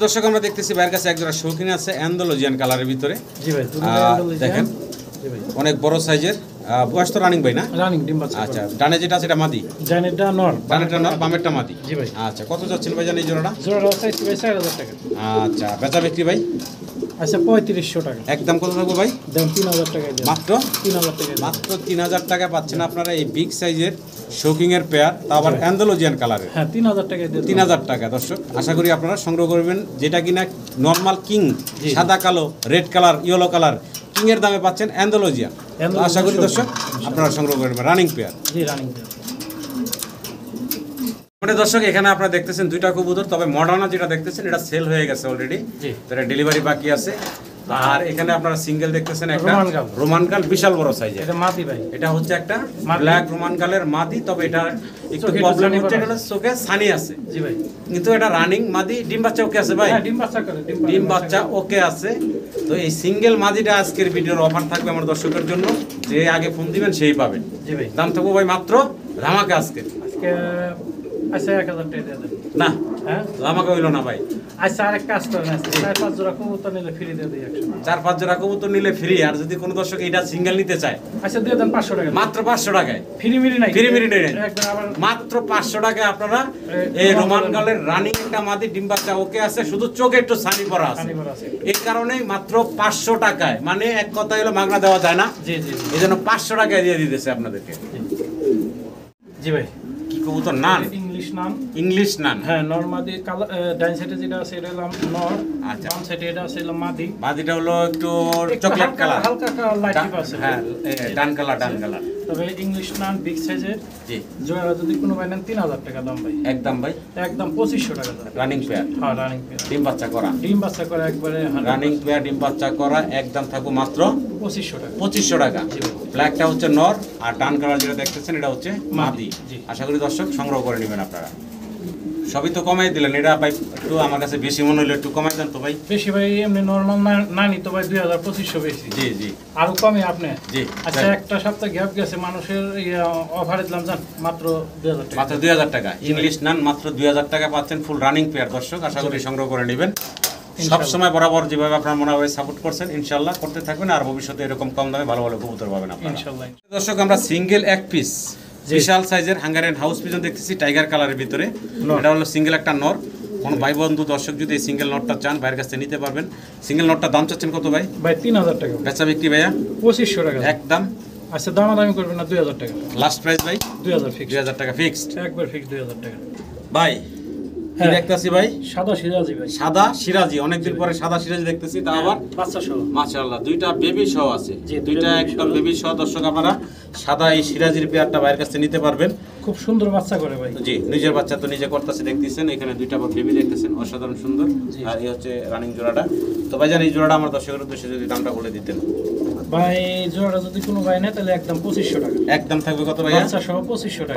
দর্শক আমরা দেখতেছি বাইরের কাছে একজোড়া শৌখিন আছে অ্যান্ডালুজিয়ান কালারের ভিতরে। জি ভাই। দেখেন জি ভাই। অনেক বড় সাইজের। বয়স তো রানিং ভাই না? রানিং ডিম বাচ্চা। আচ্ছা ডানে যেটা আছে এটা মাদি, জানেরটা নর, ডানেরটা নর, বামেরটা মাদি। জি ভাই। আচ্ছা কত যাচ্ছেন ভাই জানেন এই জোড়াটা? জোড়া চাইছি ভাই 4000 টাকা। আচ্ছা বেচা বিক্রি ভাই আচ্ছা 3500 টাকা একদম কত থাকবে ভাই? দেন 3000 টাকায় দেন মাত্র 3000 টাকায় দেন। মাত্র 3000 টাকা পাচ্ছেন আপনারা এই বিগ সাইজের শোকিং এর পেয়ার, তা আবার অ্যান্ডালুজিয়ান কালারের। হ্যাঁ 3000 টাকায় দেন। 3000 টাকা দর্শক, আশা করি আপনারা সংগ্রহ করবেন। যেটা কিনা নরমাল কিং, সাদা কালো, red colour, yellow colour, king এর দামে পাচ্ছেন অ্যান্ডালুজিয়ান। আশা করি দর্শক আপনারা সংগ্রহ করবেন রানিং পেয়ার। জি রানিং পেয়ার। মানে দর্শক এখানে আপনারা দেখতেছেন দুইটা কবুতর, তবে মডার্না যেটা দেখতেছেন এটা সেল হয়ে গেছে অলরেডি, এটা ডেলিভারি বাকি আছে। আর এখানে আপনারা সিঙ্গেল দেখতেছেন একটা রোমান গাল, বিশাল বড় সাইজের। এটা মাদি ভাই, এটা হচ্ছে একটা ব্ল্যাক রোমান গালের মাদি, তবে এটা একটু প্রবলেম হচ্ছে এটা চোখে ছানি আছে। জি ভাই, কিন্তু এটা রানিং মাদি, ডিম বাচ্চা ওকে আছে ভাই? হ্যাঁ ডিম বাচ্চা করে, ডিম বাচ্চা ওকে আছে। তো এই সিঙ্গেল মাদিটা আজকের ভিডিওর অফার থাকবে আমার দর্শকের জন্য, যে আগে ফোন দিবেন সেই পাবেন। জি ভাই, দাম থাকবো ভাই মাত্র ধামাকা আজকে। আচ্ছা 1000 টাকা দিয়ে দেন। না হ্যাঁ ধামাকা হইলো না ভাই। আচ্ছা আরেক কাজ করেন, 4-5 জোড়া কবুতর নিলে ফ্রি দিয়ে দিই 100। 4-5 জোড়া কবুতর নিলে ফ্রি। আর যদি কোনো দর্শক এটা সিঙ্গেল নিতে চায়, আচ্ছা দিয়ে দেন 500 টাকা, মাত্র 500 টাকায়। ফ্রি মিরি নাই, ফ্রি মিরি নেই, একবার আবার মাত্র 500 টাকায় আপনারা এই রোমান গালের রানিং একটা মাদি, ডিম বাচ্চা ওকে আছে, শুধু চোখে একটু ছানি পড়া আছে। এই কারণেই মাত্র 500 টাকায়, মানে এক কথা হলো মাগনা দেওয়া যায় না। জি জি, এই জন্য 500 টাকায় দিয়ে দিতেছে আপনাদেরকে। জি ভাই, কি কবুতর? নান, ইংলিশ নান। ইংলিশ নান। হ্যাঁ নরমাদি কালার, ডাইন সাইডে যেটা আছে এটা হলো নর, আচ্ছা। বাম সাইডে এটা আছে হলো মাদি। মাদিটা হলো একটু চকলেট কালার, হালকা কালার লাইট টিপ আছে। হ্যাঁ ডান কালার, ডান কালার। তবে ইংলিশ নান বিগ সাইজের। জি, জোড়া যদি কোনো ভাই নেন 3000 টাকা দাম ভাই। একদম ভাই, একদম 2500 টাকা দাম। রানিং পেয়ার, হ্যাঁ রানিং পেয়ার, ডিম বাচ্চা করা। ডিম বাচ্চা করে একবারে রানিং পেয়ার, ডিম বাচ্চা করা, একদম থাকবো মাত্র 2500 টাকা। 2500 টাকা। ব্ল্যাকটা হচ্ছে নর, আর ডান কালার যেটা দেখতেছেন এটা হচ্ছে মাদি। জি। আশা করি দর্শক সংগ্রহ করে নেবেন আপনারা। সবই তো কমাই দিলেন, এটা ভাই একটু আমার কাছে বেশি মনে হলো, একটু কমাই দেন তো ভাই। বেশি ভাই এমনি নরমাল না নিত ভাই 2500 বেশি। জি জি, আরো কমে আপনি। জি আচ্ছা একটা সপ্তাহ গ্যাপ গেছে, মানুষের অফারে দিলাম জান মাত্র 2000 টাকা। মাত্র 2000 টাকা ইংলিশ নান, মাত্র 2000 টাকা পাচ্ছেন ফুল রানিং পেয়ার। দর্শক আশা করি সংগ্রহ করে নেবেন। সব সময় বরাবর যেভাবে আপনার মনে হয় সাপোর্ট করছেন, ইনশাআল্লাহ করতে থাকবেন, আর ভবিষ্যতে এরকম কম দামে ভালো ভালো কবুতর পাবেন আপনারা ইনশাআল্লাহ। দর্শক আমরা সিঙ্গেল এক পিস বিশাল সাইজের হাঙ্গারিয়ান হাউস পিজন দেখতেছি টাইগার কালারের ভিতরে। এটা হলো সিঙ্গেল একটা নর। কোন ভাই বন্ধু দর্শক যদি এই সিঙ্গেল নটটা চান ভাইয়ের কাছে নিতে পারবেন। সিঙ্গেল নটটার দাম চাচ্ছেন কত ভাই? ভাই 3000 টাকা। বেচা বিক্রি ভাইয়া 2500 টাকা একদম। আচ্ছা দামাদামি করবেন না, 2000 টাকা লাস্ট প্রাইস ভাই 2000 ফিক্স। 2000 টাকা ফিক্সড, একবার ফিক্স 2000 টাকা ভাই। কি হ্যাঁ। দেখতেছি ভাই? সাদা সিরাজি ভাই, সাদা সিরাজি, অনেকদিন পরে সাদা সিরাজি দেখতেছি, তা আবার বাচ্চা সহ। মাশাআল্লাহ দুইটা বেবি সহ আছে। জি, দুইটা একদম বেবি সহ। দর্শক আপনারা সাদা এই সিরাজির পেয়ারটা ভাইয়ের কাছে নিতে পারবেন। খুব সুন্দর বাচ্চা করে ভাই। জি, নিজের বাচ্চা তো নিজে করতেছে দেখতেছেন, এখানে দুইটা আবার বেবি দেখতেছেন, অসাধারণ সুন্দর। আর এই হচ্ছে রানিং জোড়াটা। তো ভাইজান এই জোড়াটা আমার দর্শকের উদ্দেশ্যে যদি দামটা বলে দিতেন। ভাই জোড়াটা যদি কোনো ভাই নেয় তাহলে একদম 2500 টাকা। একদম থাকবে কত ভাইয়া? বাচ্চা সহ 2500 টাকা।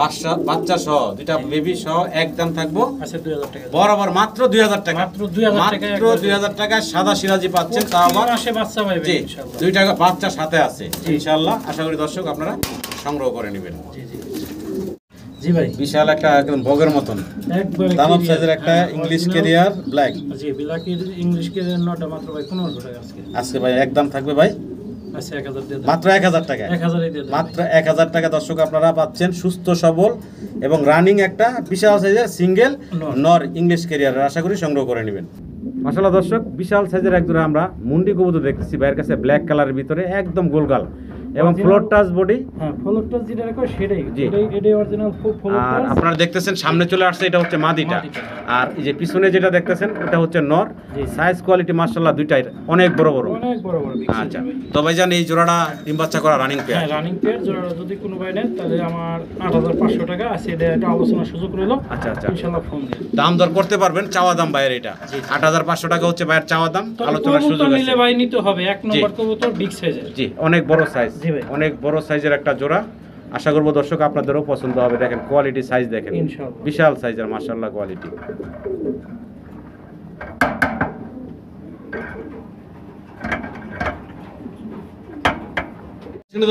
বাচ্চা সহ দুইটা বেবি সহ একদম থাকবো আচ্ছা 2000 টাকা। বরাবর মাত্র 2000 টাকা। মাত্র 2000 টাকা। মাত্র 2000 টাকায় সাদা সিরাজি পাচ্ছেন, তা আবার মাসে বাচ্চা পাইবে জি ইনশাআল্লাহ। দুইটা বাচ্চা সাথে আছে ইনশাআল্লাহ। আশা করি দর্শক আপনারা সংগ্রহ করে নেবেন। জি জি জি ভাই, বিশাল একটা একদম বগের মতন একবারে দানব সাইজের একটা ইংলিশ ক্যারিয়ার ব্ল্যাক। জি বিলাকির ইংলিশ ক্যারিয়ার নটা মাত্র ভাই 1500 টাকা আজকে। আজকে ভাই একদম থাকবে ভাই আচ্ছা 1000 দিয়ে দেন। মাত্র 1000 টাকা। 1000 দিয়ে দেন। মাত্র 1000 টাকা দর্শক আপনারা পাচ্ছেন সুস্থ সবল এবং রানিং একটা বিশাল সাইজের সিঙ্গেল নর ইংলিশ ক্যারিয়ার। আশা করি সংগ্রহ করে নেবেন। মাশাআল্লাহ দর্শক বিশাল সাইজের এক জোড়া আমরা মুন্ডি কবুতর দেখতেছি ভাইয়ের কাছে, ব্ল্যাক কালারের ভিতরে একদম গোলগাল এবং ফ্লোর টাচ বডি। হ্যাঁ ফ্লোর টাচ যেটা রাখো সেটাই, জি। এটাই অরিজিনাল ফ্লোর আর টাচ। আপনারা দেখতেছেন সামনে চলে আসছে, এটা হচ্ছে মাদিটা। আর এই যে পিছনে যেটা দেখতেছেন ওটা হচ্ছে নর। সাইজ কোয়ালিটি মাশাআল্লাহ দুইটাই অনেক বড় বড়। অনেক বড় বড় বিগ আচ্ছা তো ভাইজান এই জোড়াটা ডিম বাচ্চা করা রানিং পেয়ার। হ্যাঁ রানিং পেয়ার। জোড়াটা যদি কোনো ভাই নেন তাহলে আমার 8500 টাকা আছে, এটা একটা আলোচনার সুযোগ রইলো। আচ্ছা আচ্ছা, ইনশাআল্লাহ ফোন দিন। দাম দর করতে পারবেন, চাওয়া দাম ভাইয়ের এটা 8500 টাকা হচ্ছে ভাইয়ের চাওয়া দাম, আলোচনার সুযোগ কবুতর আছে। নিলে ভাই নিতে হবে এক নম্বর কবুতর বিগ সাইজের। জি অনেক বড় সাইজ, জি ভাই। অনেক বড় সাইজের একটা জোড়া। আশা করবো দর্শক আপনাদেরও পছন্দ হবে। দেখেন কোয়ালিটি সাইজ দেখেন, ইনশাআল্লাহ বিশাল সাইজের মাশাআল্লাহ কোয়ালিটি।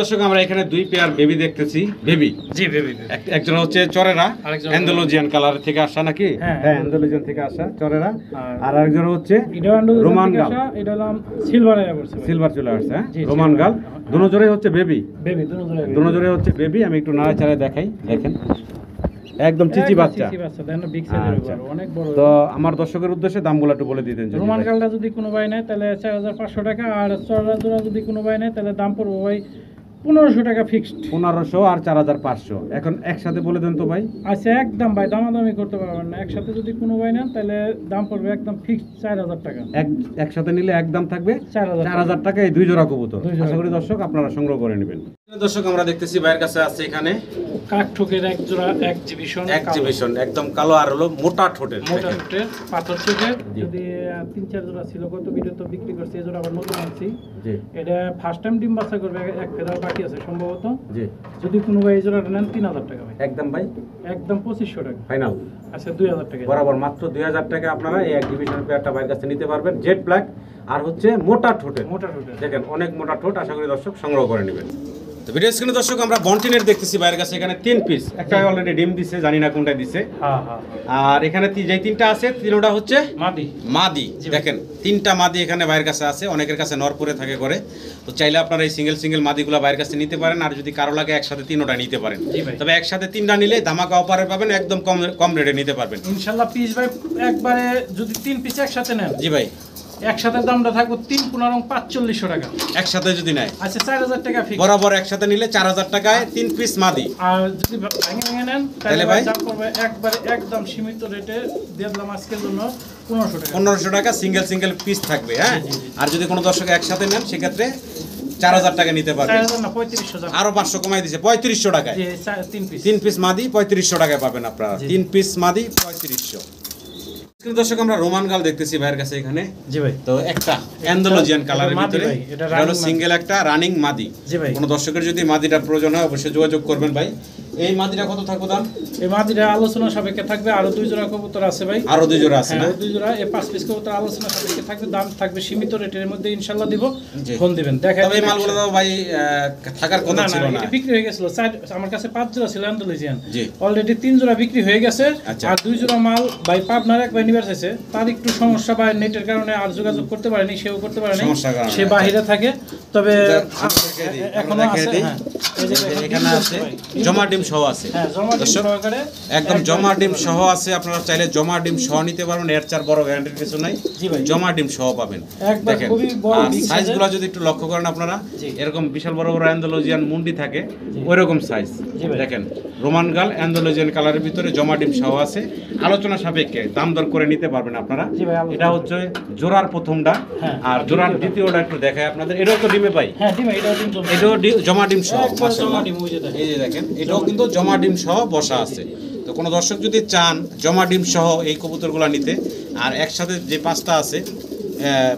দর্শক আমরা এখানে দুই পেয়ার বেবি দেখতেছি। বেবি জি বেবি। একজন হচ্ছে চরেরা, আরেকজন অ্যান্ডালুজিয়ান কালার থেকে আসা নাকি? হ্যাঁ অ্যান্ডালুজিয়ান থেকে আসা চরেরা। আর আরেকজন হচ্ছে রোমান গাল। এটা হলো সিলভারে পড়ছে। সিলভার চলে আসছে, হ্যাঁ রোমান গাল। দুনো জোড়াই হচ্ছে বেবি। বেবি দুনো জোড়াই হচ্ছে বেবি। আমি একটু নাড়াচাড়ায় দেখাই, দেখেন একদম চিচি বাচ্চা। চিচি বাচ্চা দেন বিগ সাইজের আচ্ছা। উপর অনেক বড়। তো আমার দর্শকের উদ্দেশ্যে দামগুলো একটু বলে দিতেন যদি রোমান ভাই। গালটা যদি কোনো ভাই নেয় তাহলে 4500 টাকা, আর চড়া জোড়া যদি কোনো ভাই নেয় তাহলে দাম পড়বে ভাই 1500 টাকা ফিক্সড। 1500 আর 4500 এখন একসাথে বলে দেন তো ভাই। আচ্ছা একদম ভাই দামাদামি করতে পারবেন না, একসাথে যদি কোনো ভাই নেন তাহলে দাম পড়বে একদম ফিক্সড 4000 টাকা। একসাথে নিলে একদম থাকবে 4000 4000 টাকা এই দুই জোড়া কবুতর। দুই জোড়া আশা করি দর্শক আপনারা সংগ্রহ করে নেবেন। দর্শক আমরা দেখতেছি ভাইয়ের কাছে আছে এখানে কাঠঠোকের এক জোড়া এক্সিবিশন, এক্সিবিশন একদম কালো আর হলো মোটা ঠোঁটের। মোটা ঠোঁটের পাথর চোখের। জি। যদি 3-4 জোড়া ছিল গত ভিডিও তো বিক্রি করছি, এই জোড়া আবার নতুন আনছি। জি এটা ফার্স্ট টাইম ডিম বাচ্চা করবে, এক ফেদার বাকি আছে সম্ভবত। জি যদি কোনো ভাই এই জোড়াটা নেন 3000 টাকা ভাই, একদম ভাই একদম 2500 টাকা। ফাইনাল আচ্ছা 2000 টাকা বরাবর মাত্র 2000 টাকা আপনারা এই এক্সিবিশন পেয়ারটা ভাইয়ের কাছে নিতে পারবেন। জেড ব্ল্যাক আর হচ্ছে মোটা ঠোঁটের। মোটা ঠোঁটের। দেখেন অনেক মোটা ঠোঁট, আশা করি দর্শক সংগ্রহ করে নেবেন। তো ভিডিও স্ক্রিনে দর্শক আমরা বন্টিনের দেখতেছি ভাইয়ের কাছে এখানে 3 পিস, একটা অলরেডি ডিম দিছে, জানি না কোনটা দিছে। হ্যাঁ হ্যাঁ আর এখানে যে 3টা আছে তিনটা হচ্ছে মাদি। মাদি। জি ভাই। দেখেন 3টা মাদি এখানে ভাইয়ের কাছে আছে, অনেকের কাছে নরপুরে থাকে করে। তো চাইলে আপনারা এই সিঙ্গেল মাদিগুলো ভাইয়ের কাছে নিতে পারেন, আর যদি কারো লাগে একসাথে 3টা নিতে পারেন। জি ভাই। তবে একসাথে 3টা নিলে ধামাকা অফারে পাবেন, একদম কম রেটে নিতে পারবেন। ইনশাআল্লাহ পিস ভাই একবারে যদি 3 পিস একসাথে নেন, জি ভাই একসাথে দামটা থাকবে 3-15-4500 টাকা। একসাথে যদি নেয় আচ্ছা 4000 টাকা ফিক্স। বরাবর একসাথে নিলে 4000 টাকায় 3 পিস মাদি। আর যদি ভেঙে নেন তাহলে তাহলে ভাই? ভাই দাম পড়বে একবারে একদম সীমিত রেটে দিয়ে দিলাম আজকের জন্য 1500 টাকা। 1500 টাকা সিঙ্গেল পিস থাকবে। হ্যাঁ, জি, জি, জি। আর যদি কোনো দর্শক একসাথে নেন সেক্ষেত্রে 4000 টাকা নিতে পারবেন। 4000 না 3500 দাম। আরো 500 কমাই দিছে 3500 টাকায়। জি 3 পিস। 3 পিস মাদি 3500 টাকায় পাবেন আপনারা। জি। 3 পিস মাদি 3500। কিন্তু দর্শক আমরা রোমান গাল দেখতেছি ভাইয়ের কাছে এখানে। জি ভাই। তো একটা অ্যান্ডালুজিয়ান কালারের মাদি ভিতরে ভাই, এটা এটা হলো running সিঙ্গেল একটা রানিং মাদি। জি ভাই। কোনো দর্শকের যদি মাদিটা প্রয়োজন হয় অবশ্যই যোগাযোগ করবেন ভাই। এই মাদিটা কত থাকবে দাম? এই মাদিটা আলোচনা সাপেক্ষে থাকবে, আরো 2 জোড়া কবুতর আছে ভাই। আরো 2 জোড়া আছে না? হ্যাঁ 2 জোড়া, এই 5 পিস কবুতর আলোচনা সাপেক্ষে থাকবে, দাম থাকবে সীমিত রেটের মধ্যে ইনশাআল্লাহ দিব। জি। ফোন দিবেন দেখেন। তবে এই মালগুলো তো ভাই থাকার কথা না না ছিল না। এটা বিক্রি হয়ে গেছিল, আমার কাছে 5 জোড়া ছিল অ্যান্ডালুজিয়ান। জি। অলরেডি 3 জোড়া বিক্রি হয়ে গেছে। আচ্ছা। আর 2 জোড়া মাল ভাই পাবনার এক ভাই নিবার চাইছে, তার একটু সমস্যা বা নেটের কারণে আর যোগাযোগ করতে পারেনি, সেও করতে পারেনি, সমস্যার কারণে। সে বাইরে থাকে। তবে আমরা দেখিয়ে দিই, এখনো আমরা দেখিয়ে আছে। দিই। হ্যাঁ এই যে দেখেন, এখানে ডিম আছে ভাই। জমা ডিম সহ আছে। হ্যাঁ জমা ডিম দর্শক, সহকারে একদম এক জমা জোড়া ডিম নিতে সহ আছে। আপনারা চাইলে জমা ডিম সহ নিতে পারবেন, এর চার বড় গ্যারান্টির কিছু নাই। জি ভাই। জমা ডিম সহ পাবেন। একবার দেখেন খুবই বড় আর big সাইজগুলো size-এর। যদি একটু লক্ষ্য করেন আপনারা, জি। এরকম বিশাল বড় বড় অ্যান্ডালুজিয়ান মুন্ডি থাকে জি। ওইরকম সাইজ। জি ভাই। দেখেন রোমান গাল অ্যান্ডালুজিয়ান কালারের ভিতরে জমা ডিম সহ আছে। আলোচনা সাপেক্ষে দাম দর করে নিতে পারবেন আপনারা। জি ভাই, আলোচনা এটা হচ্ছে জোড়ার প্রথমটা। হ্যাঁ। আর জোড়ার দ্বিতীয়টা একটু দেখায় আপনাদের। এটাও তো ডিমে পাই, হ্যাঁ ডিম এটাও ডিম জমা। এটাও জমা ডিম সহ। একবার মাশাআল্লাহ। জমা ডিম, ওই যে দেখেন। এই যে দেখেন এটাও কিন্তু জমা ডিম সহ বসা আছে। তো কোনো দর্শক যদি চান জমা ডিম সহ এই কবুতরগুলো নিতে, আর একসাথে যে 5টা আছে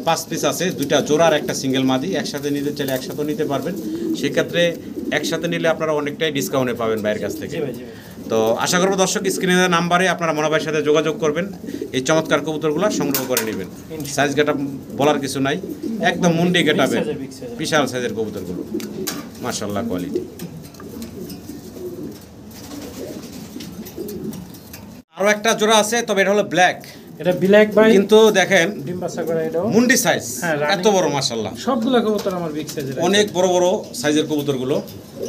5 পিস আছে, 2টা জোড়ার একটা সিঙ্গেল মাদি, একসাথে নিতে চাইলে একসাথেও নিতে পারবেন। সেক্ষেত্রে একসাথে নিলে আপনারা অনেকটাই ডিসকাউন্টে পাবেন বাইরের কাছ থেকে। জি ভাই, জি ভাই। তো আশা করবো দর্শক স্ক্রিনে দেওয়া নাম্বারে আপনারা মনোভাবের সাথে যোগাযোগ করবেন, এই চমৎকার কবুতরগুলো সংগ্রহ করে নেবেন। সাইজ গেটআপ বলার কিছু নাই, একদম মুন্ডি গেটআপে size-এর, big size-এর। বিশাল সাইজের কবুতরগুলো, মাশাআল্লাহ কোয়ালিটি। আরো একটা জোড়া আছে, তবে এটা হলো ব্ল্যাক, এটা ব্ল্যাক ভাই, কিন্তু দেখেন ডিম বাচ্চা করে এটাও। মুন্ডি সাইজ হ্যাঁ, running। এত বড়, মাশাআল্লাহ সবগুলা কবুতর আমার বিগ সাইজের। অনেক বড় বড় সাইজের কবুতরগুলো।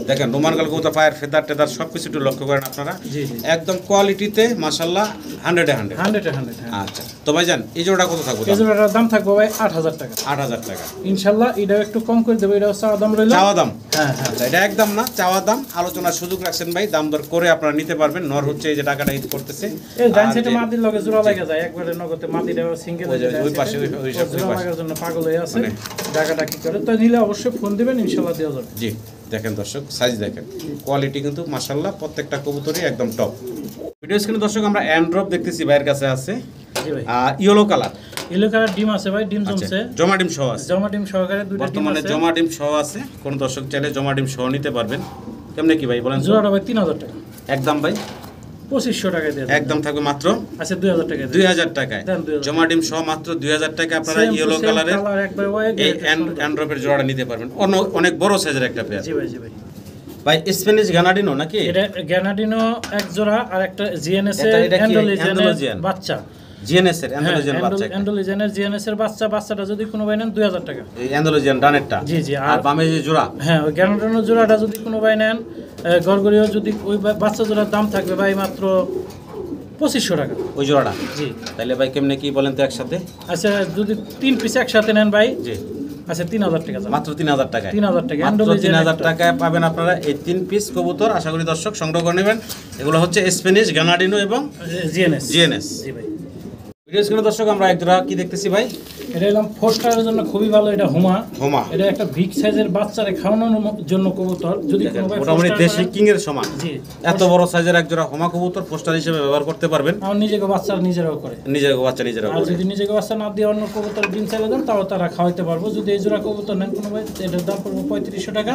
দেখেন রোমানগাল কবুতর, পায়ের ফেদার টেদার সবকিছু একটু লক্ষ্য করেন আপনারা। জি, জি। একদম কোয়ালিটিতে মাশাআল্লাহ 100 এ 100। 100 হ্যাঁ। আচ্ছা তো ভাইজান এই জোড়া কত থাকবে? এই জোড়াটার দাম থাকবে ভাই 8000 টাকা। 8000 টাকা ইনশাআল্লাহ এটাও একটু কম করে দেবো, এটাও চাওয়া দাম রইলো। চাওয়া দাম? হ্যাঁ হ্যাঁ। আচ্ছা, এটা একদম না, চাওয়া দাম। আলোচনার সুযোগ রাখছেন ভাই, দাম দর করে আপনারা নিতে পারবেন। নর হচ্ছে এই যে টাকাটা ঈদ করতেছে। এই ডান আর সাইডে যে- মাদির লগে জোড়া লাগা যায়, একবারে নগদে মাদির সিঙ্গেল ওই যে ওই পাশে, ওই সব জোড়া পাশে। লাগার জন্য পাগল হয়ে আছে, মানে- টাকাটা কি করে। তো নিলে অবশ্যই ফোন দিবেন, ইনশাআল্লাহ দেওয়া যাবে। জি দেখেন দর্শক, সাইজ দেখেন, কোয়ালিটি কিন্তু মাশাআল্লাহ প্রত্যেকটা কবুতরই একদম টপ। ভিডিও স্ক্রিনে দর্শক আমরা অ্যান্ড্রপ দেখতেছি, ভাইয়ের কাছে আছে জি ভাই। Yellow colour. ইয়েলো কালার ডিম আছে ভাই, ডিম জমছে। জমা ডিম সহ আছে, জমা ডিম সহকারে দুইটা ডিম বর্তমানে আছে। জমা ডিম সহ আছে। কোন দর্শক চাইলে জমা ডিম সহ নিতে পারবেন। কেমনে কি ভাই বলেন তো? জোড়াটা ভাই 3000 টাকা। একদম ভাই 2500 টাকায় দিয়ে দেন। একদম থাকবে মাত্র আচ্ছা 2000 টাকায় দেন। 2000 টাকায়। দেন 2000 জমা ডিম সহ মাত্র 2000 টাকা আপনারা Same to ইয়েলো same কালারের colour, একবার ওয়াই এই গ্রেড। অ্যান্ড্রপের জোড়াটা নিতে পারবেন। অনেক বড় সাইজের একটা পেয়ার জি ভাই, জি ভাই। ভাই। স্প্যানিশ গানাডিনো নাকি? এটা গ্যানাডিনো এক জোড়া, আর একটা জিএনএস এর এটা কি অ্যান্ডোলিজেনের অ্যান্ডোলিজিয়ান? বাচ্চা। জিএনএস এর অ্যান্ডালুজিয়ান বাচ্চা একটা। অ্যান্ডোলিজেনের জিএনএস এর বাচ্চাটা যদি কোনো ভাই নেন 2000 টাকা। এই অ্যান্ডালুজিয়ান ডানেরটা। জি, জি, আর বামে যে জোড়া। হ্যাঁ ওই গ্যানাডিনো জোড়াটা যদি কোনো ভাই নেন গড়গড়িও যদি ওই বাচ্চা জোড়ার দাম থাকবে ভাই মাত্র 2500 টাকা ওই জোড়াটা। জি। তাহলে ভাই কেমনে কি বলেন তো একসাথে? আচ্ছা যদি 3 পিস একসাথে নেন ভাই, জি, আচ্ছা 3000 টাকা যাবে। মাত্র 3000 টাকায়। 3000 টাকা মাত্র 3000 টাকায় পাবেন আপনারা এই 3 পিস কবুতর। আশা করি দর্শক সংগ্রহ করে নেবেন। এগুলো হচ্ছে স্প্যানিশ গ্রানাডিনো এবং জিএনএস। জি ভাই। ভিডিও স্ক্রিনে দর্শক আমরা এক জোড়া কি দেখতেছি ভাই? এটা এলাম ফোস্টারের জন্য খুবই ভালো। এটা হুমা। এটা একটা বিগ সাইজের বাচ্চারে খাওয়ানোর জন্য কবুতর। যদি কোনো ভাই মোটামুটি দেশি কিং এর সমান। জি। এত বড় সাইজের এক জোড়া হুমা কবুতর পোস্টার হিসেবে ব্যবহার করতে পারবেন। আর নিজেকে বাচ্চা নিজেরাও করে। নিজেরাও আর করে। যদি নিজেকে বাচ্চা না দিয়ে অন্য কবুতর ডিম চাইলে দেন তাও তারা খাওয়াইতে পারবো। যদি এই জোড়া কবুতর নেন কোনো ভাই, এটার দাম পড়বে 3500 টাকা।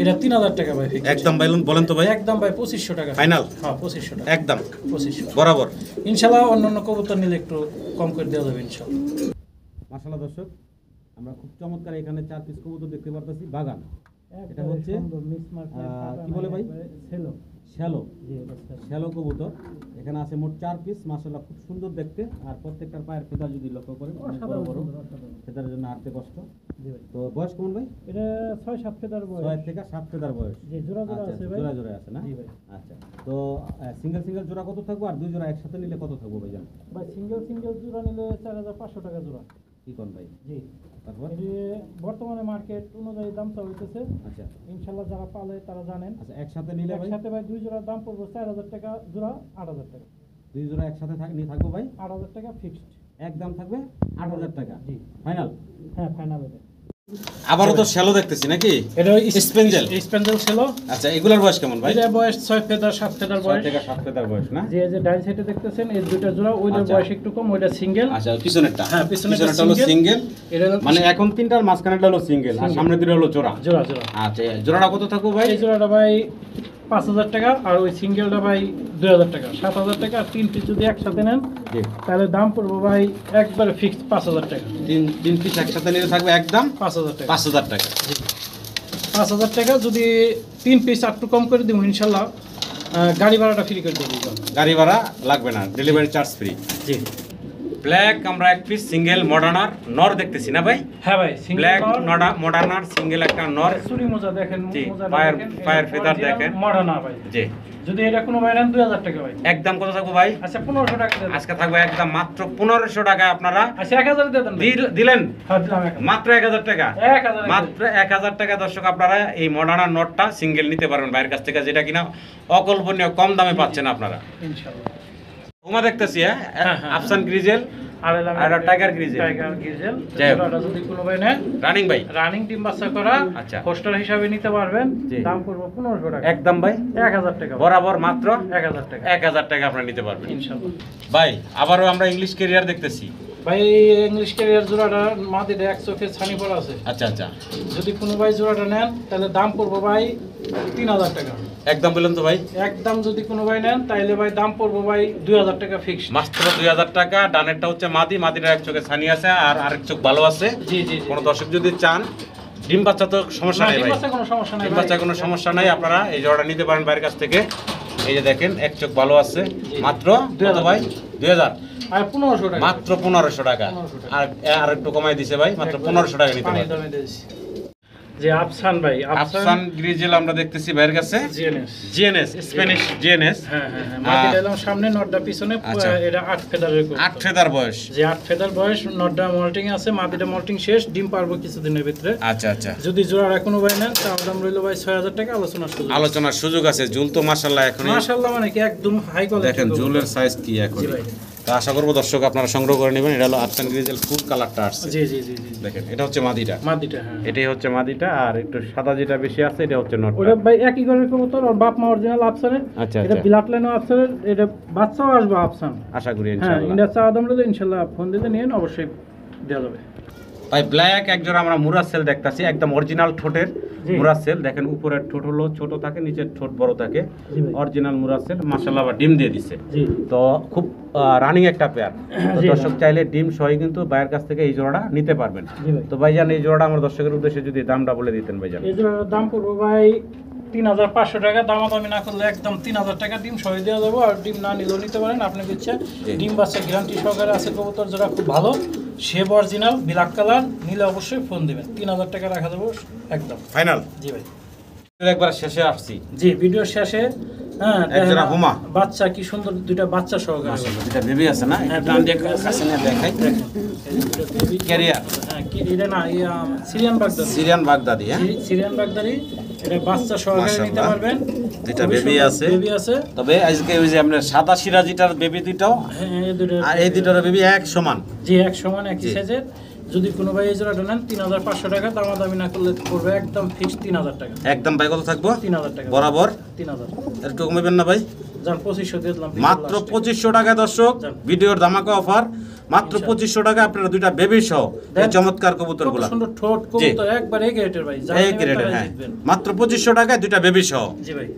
এটা 3000 টাকা ভাই। একদম ভাই বলেন তো ভাই। একদম ভাই 2500 টাকা ফাইনাল। হ্যাঁ 2500 টাকা একদম 2500 বরাবর। ইনশাআল্লাহ অন্যান্য কবুতর নিলে একটু কম করে দেওয়া যাবে ইনশাআল্লাহ। মাশাআল্লাহ দর্শক আমরা খুব চমৎকার এখানে 4 পিস কবুতর দেখতে পারতেছি বাগান। এটা হচ্ছে কি বলে ভাই? শ্যালো কবুতর। এখানে আছে মোট 4 পিস। মাশাআল্লাহ খুব সুন্দর দেখতে। আর প্রত্যেকটার পায়ের ফেদার যদি লক্ষ্য করেন অনেক বড় বড়। ফেদারের জন্য হাঁটতে কষ্ট। জি ভাই। তো বয়স কেমন ভাই? এটা 6-7 ফেদার বয়স। 6 থেকে 7 ফেদার বয়স। জি জোড়া আছে ভাই। জোড়া আছে না? জি ভাই। আচ্ছা। তো সিঙ্গেল জোড়া কত থাকবে আর দুই জোড়া একসাথে নিলে কত থাকবে ভাই জান? ভাই সিঙ্গেল জোড়া নিলে 4500 টাকা জোড়া। কি কোন ভাই? জি। তারপর বর্তমানে মার্কেট অনুযায়ী দামটা হইতেছে। আচ্ছা। ইনশাআল্লাহ যারা পালে তারা জানেন। আচ্ছা একসাথে নিলে ভাই? একসাথে ভাই দুই জোড়ার দাম পড়বে 4000 টাকা জোড়া, 8000 টাকা। দুই জোড়া একসাথে থাকবে ভাই? 8000 টাকা ফিক্সড। একদম থাকবে 8000 টাকা। জি। ফাইনাল? হ্যাঁ ফাইনাল এটা। আবারও তো শ্যালো দেখতেছি নাকি? এটা স্পেঞ্জেল ছিল। আচ্ছা এগুলার বয়স কেমন ভাই? এটা বয়স 6 ফেদার 7 ফেদার বয়স। 6 থেকে 7 ফেদার বয়স না? যে ডাইন সাইডে দেখতেছেন এই দুইটা জোড়া, ওইটার বয়স একটু কম, ওইটা সিঙ্গেল। আচ্ছা পিছনেরটা? হ্যাঁ পিছনেরটা হলো সিঙ্গেল। এটা মানে এখন তিনটার মাঝখানেরটা হলো সিঙ্গেল আর সামনে দুটো হলো জোড়া। আচ্ছা জোড়াটা কত থাকবে ভাই? এই জোড়াটা ভাই 5000 টাকা আর ওই সিঙ্গেলটা ভাই 2000 টাকা, 7000 টাকা। আর 3 পিস যদি একসাথে নেন তাহলে দাম পড়বে ভাই একবারে ফিক্সড 5000 টাকা। 3 পিস একসাথে নিলে থাকবে একদম 5000 টাকা। 5000 টাকা। 5000 টাকা। যদি 3 পিস একটু কম করে দিব ইনশাআল্লাহ, গাড়ি ভাড়াটা ফ্রি করে দেব। গাড়ি ভাড়া লাগবে না, ডেলিভারি চার্জ ফ্রি। জি। ব্ল্যাক আমরা এক পিস সিঙ্গেল মডার্নার নর দেখতেছি না ভাই? হ্যাঁ ভাই ব্ল্যাক মডার্নার সিঙ্গেল একটা নর। চুরি মোজা দেখেন, পায়ের ফেদার দেখেন। মডার্নার ভাই। জি। যদি এটা কোনো ভাই নেন 2000 টাকা ভাই। একদম কত থাকবে ভাই? আচ্ছা 1500 টাকা দেন। আজকে থাকবে একদম মাত্র 1500 টাকায় আপনারা। আচ্ছা 1000 দিয়ে দেন। দিলেন? হ্যাঁ দিলাম 1000। মাত্র 1000 টাকা। 1000 মাত্র 1000 টাকা দর্শক আপনারা এই মডার্নার নটটা সিঙ্গেল নিতে পারবেন বাইরের কাছ থেকে, যেটা কিনা অকল্পনীয় কম দামে পাচ্ছেন আপনারা ইনশাআল্লাহ। ওমা দেখতেছি আফসান গ্রিজেল আর টাইগার গ্রিজেল। জোড়াটা যদি কোনো ভাই নেন রানিং ডিম বাচ্চা করা, আচ্ছা পোস্টার হিসাবে নিতে পারবেন। দাম পড়বে 1500 টাকা। একদম ভাই 1000 টাকা বরাবর। মাত্র 1000 টাকা। 1000 টাকা আপনারা নিতে পারবেন ইনশাআল্লাহ। ভাই আবারও আমরা ইংলিশ ক্যারিয়ার দেখতেছি ভাই। ইংলিশ ক্যারিয়ার জোড়াটা মাটিতে এক চোখে ছানি পড়া আছে। আচ্ছা আচ্ছা। যদি কোনো ভাই জোড়াটা নেন তাহলে দাম পড়বে ভাই 3000 টাকা। একদম বললেন তো ভাই? একদম যদি কোনো ভাই নেন তাহলে ভাই দাম পড়বে ভাই 2000 টাকা ফিক্সড। মাত্র 2000 টাকা। ডানেরটা হচ্ছে মাদিটার এক চোখে ছানি আছে আর আরেক চোখ ভালো আছে। জি জি। কোনো দর্শক যদি চান ডিম বাচ্চা তো সমস্যা নেই ভাই, ডিম বাচ্চা কোনো সমস্যা নাই, ডিম বাচ্চা কোনো সমস্যা নাই। আপনারা এই জোড়াটা নিতে পারেন বাইরের কাছ থেকে। এই যে দেখেন এক চোখ ভালো আছে। মাত্র 2000 ভাই? 2000 আর 1500 টাকা। মাত্র 1500 টাকা। আর একটু কমাই দিছে ভাই, মাত্র 1500 টাকা নিতে পারেন। যে আফসান ভাই, আফসান গ্রিজেল আমরা দেখতেছি ভাইয়ের কাছে। GNS Spanish GNS. হ্যাঁ হ্যাঁ হ্যাঁ। মাটি দিলাম সামনে, নটটা পিছনে। এটা 8 ফেদারের। 8 ফেদার বয়স। যে 8 ফেদার বয়স, নটটা মল্টিং আছে, মাটিটা মল্টিং শেষ, ডিম পারবো কিছুদিনের ভিতরে। আচ্ছা আচ্ছা। যদি জোড়া এখনো ভাই নেন তার দাম রইল ভাই 6000 টাকা। আলোচনার সুযোগ আছে। ঝুল তো মাশাআল্লাহ এখন মাশাআল্লাহ মানে কি একদম হাই কোয়ালিটি। দেখেন ঝুলের সাইজ কি এখন। তো আশা করব দর্শক আপনারা সংগ্রহ করে নেবেন। এটা হলো আফসান গ্রিজেল ফুল কালারটা আসছে। জি জি জি জি। দেখেন এটা হচ্ছে মাদিটা। হ্যাঁ। এটাই হচ্ছে মাদিটা আর একটু সাদা যেটা বেশি আছে এটা হচ্ছে নটটা। ওটা ভাই একই ঘরের কবুতর, আর বাপ মা অরিজিনাল আফসানের। আচ্ছা এটা ব্লাড লাইনও আফসানের, এটা বাচ্চাও আসবে আফসান আশা করি হ্যাঁ। ইনশাআল্লাহ। ইন্ডিয়া চা দাম রইল ইনশাআল্লাহ, ফোন দিলে নিয়েন অবশ্যই দেওয়া যাবে ভাই। ব্ল্যাক একজোড়া আমরা মুরাসেল দেখতাছি, একদম অরিজিনাল ঠোঁটের মুরাসেল। দেখেন উপরের ঠোঁট হলো ছোট থাকে, নিচের ঠোঁট বড় থাকে। অরিজিনাল মুরাসেল মাশাআল্লাহ। আবার ডিম দিয়ে দিছে। তো খুব রানিং একটা পেয়ার। তো দর্শক চাইলে ডিম সহ কিন্তু ভাইয়ের কাছ থেকে এই জোড়াটা নিতে পারবেন। তো ভাইজান এই জোড়াটা আমার দর্শকের উদ্দেশ্যে যদি দামটা বলে দিতেন ভাইজান। এই জোড়ার দাম পড়বে ভাই 3500 টাকা। দামাদামি না করলে একদম 3000 টাকা ডিম সহ দেওয়া যাবো। আর ডিম না নিলেও নিতে পারেন, আপনি দিচ্ছে ডিম বাচ্চা গ্যারান্টি সহকারে আছে। কবুতর জোড়া খুব ভালো, শেপ অরিজিনাল, ব্ল্যাক কালার। নিলে অবশ্যই ফোন দিবেন। 3000 টাকা রাখা দেবো একদম ফাইনাল। জি ভাই। একবার শেষে আসছি। জি ভিডিও শেষে হ্যাঁ একজোড়া হুমা। বাচ্চা কি সুন্দর দুইটা বাচ্চা সহকারে মাশাআল্লাহ, দুইটা বেবি আছে না? হ্যাঁ, একটু টান দিয়ে কাছে নিয়ে দেখাই। ক্যারিয়ার হ্যাঁ এটা না সিরিয়ান বাগদারি সিরিয়ান বাগদাদি, হ্যাঁ সিরিয়ান বাগদারি, এটা বাচ্চা সহকারে নিতে মাশাআল্লাহ। পারবেন। দুইটা খুবই বেবি সুন্দর আছে। বেবি আছে। তবে আজকে ওই যে আপনার সাদা সিরাজিটার বেবি দুইটাও হ্যাঁ এই দুটো আর এই দুইটার বেবি এক সমান। জি এক সমান একই জি। সাইজের। যদি কোনো ভাই এই জোড়াটা নেন 3500 টাকা, দামাদামি না করলে পড়বে একদম ফিক্সড 3000 টাকা। একদম ভাই কত থাকবো? 3000 টাকা বরাবর 3000। একটু কমাবেন না ভাই? যান 2500 দিয়ে দিলাম মাত্র 2500 টাকা দর্শক, যান। ভিডিওর ধামাকা অফার। মাত্র 2500 টাকা আপনারা দুইটা বেবি সহ এই দেখ, চমৎকার কত কবুতরগুলো। সুন্দর ঠোঁট কবুতর একবার এই গ্রেডের ভাই, এই গ্রেডের, হ্যাঁ মাত্র 2500 টাকায় দুইটা বেবি সহ। জি ভাই।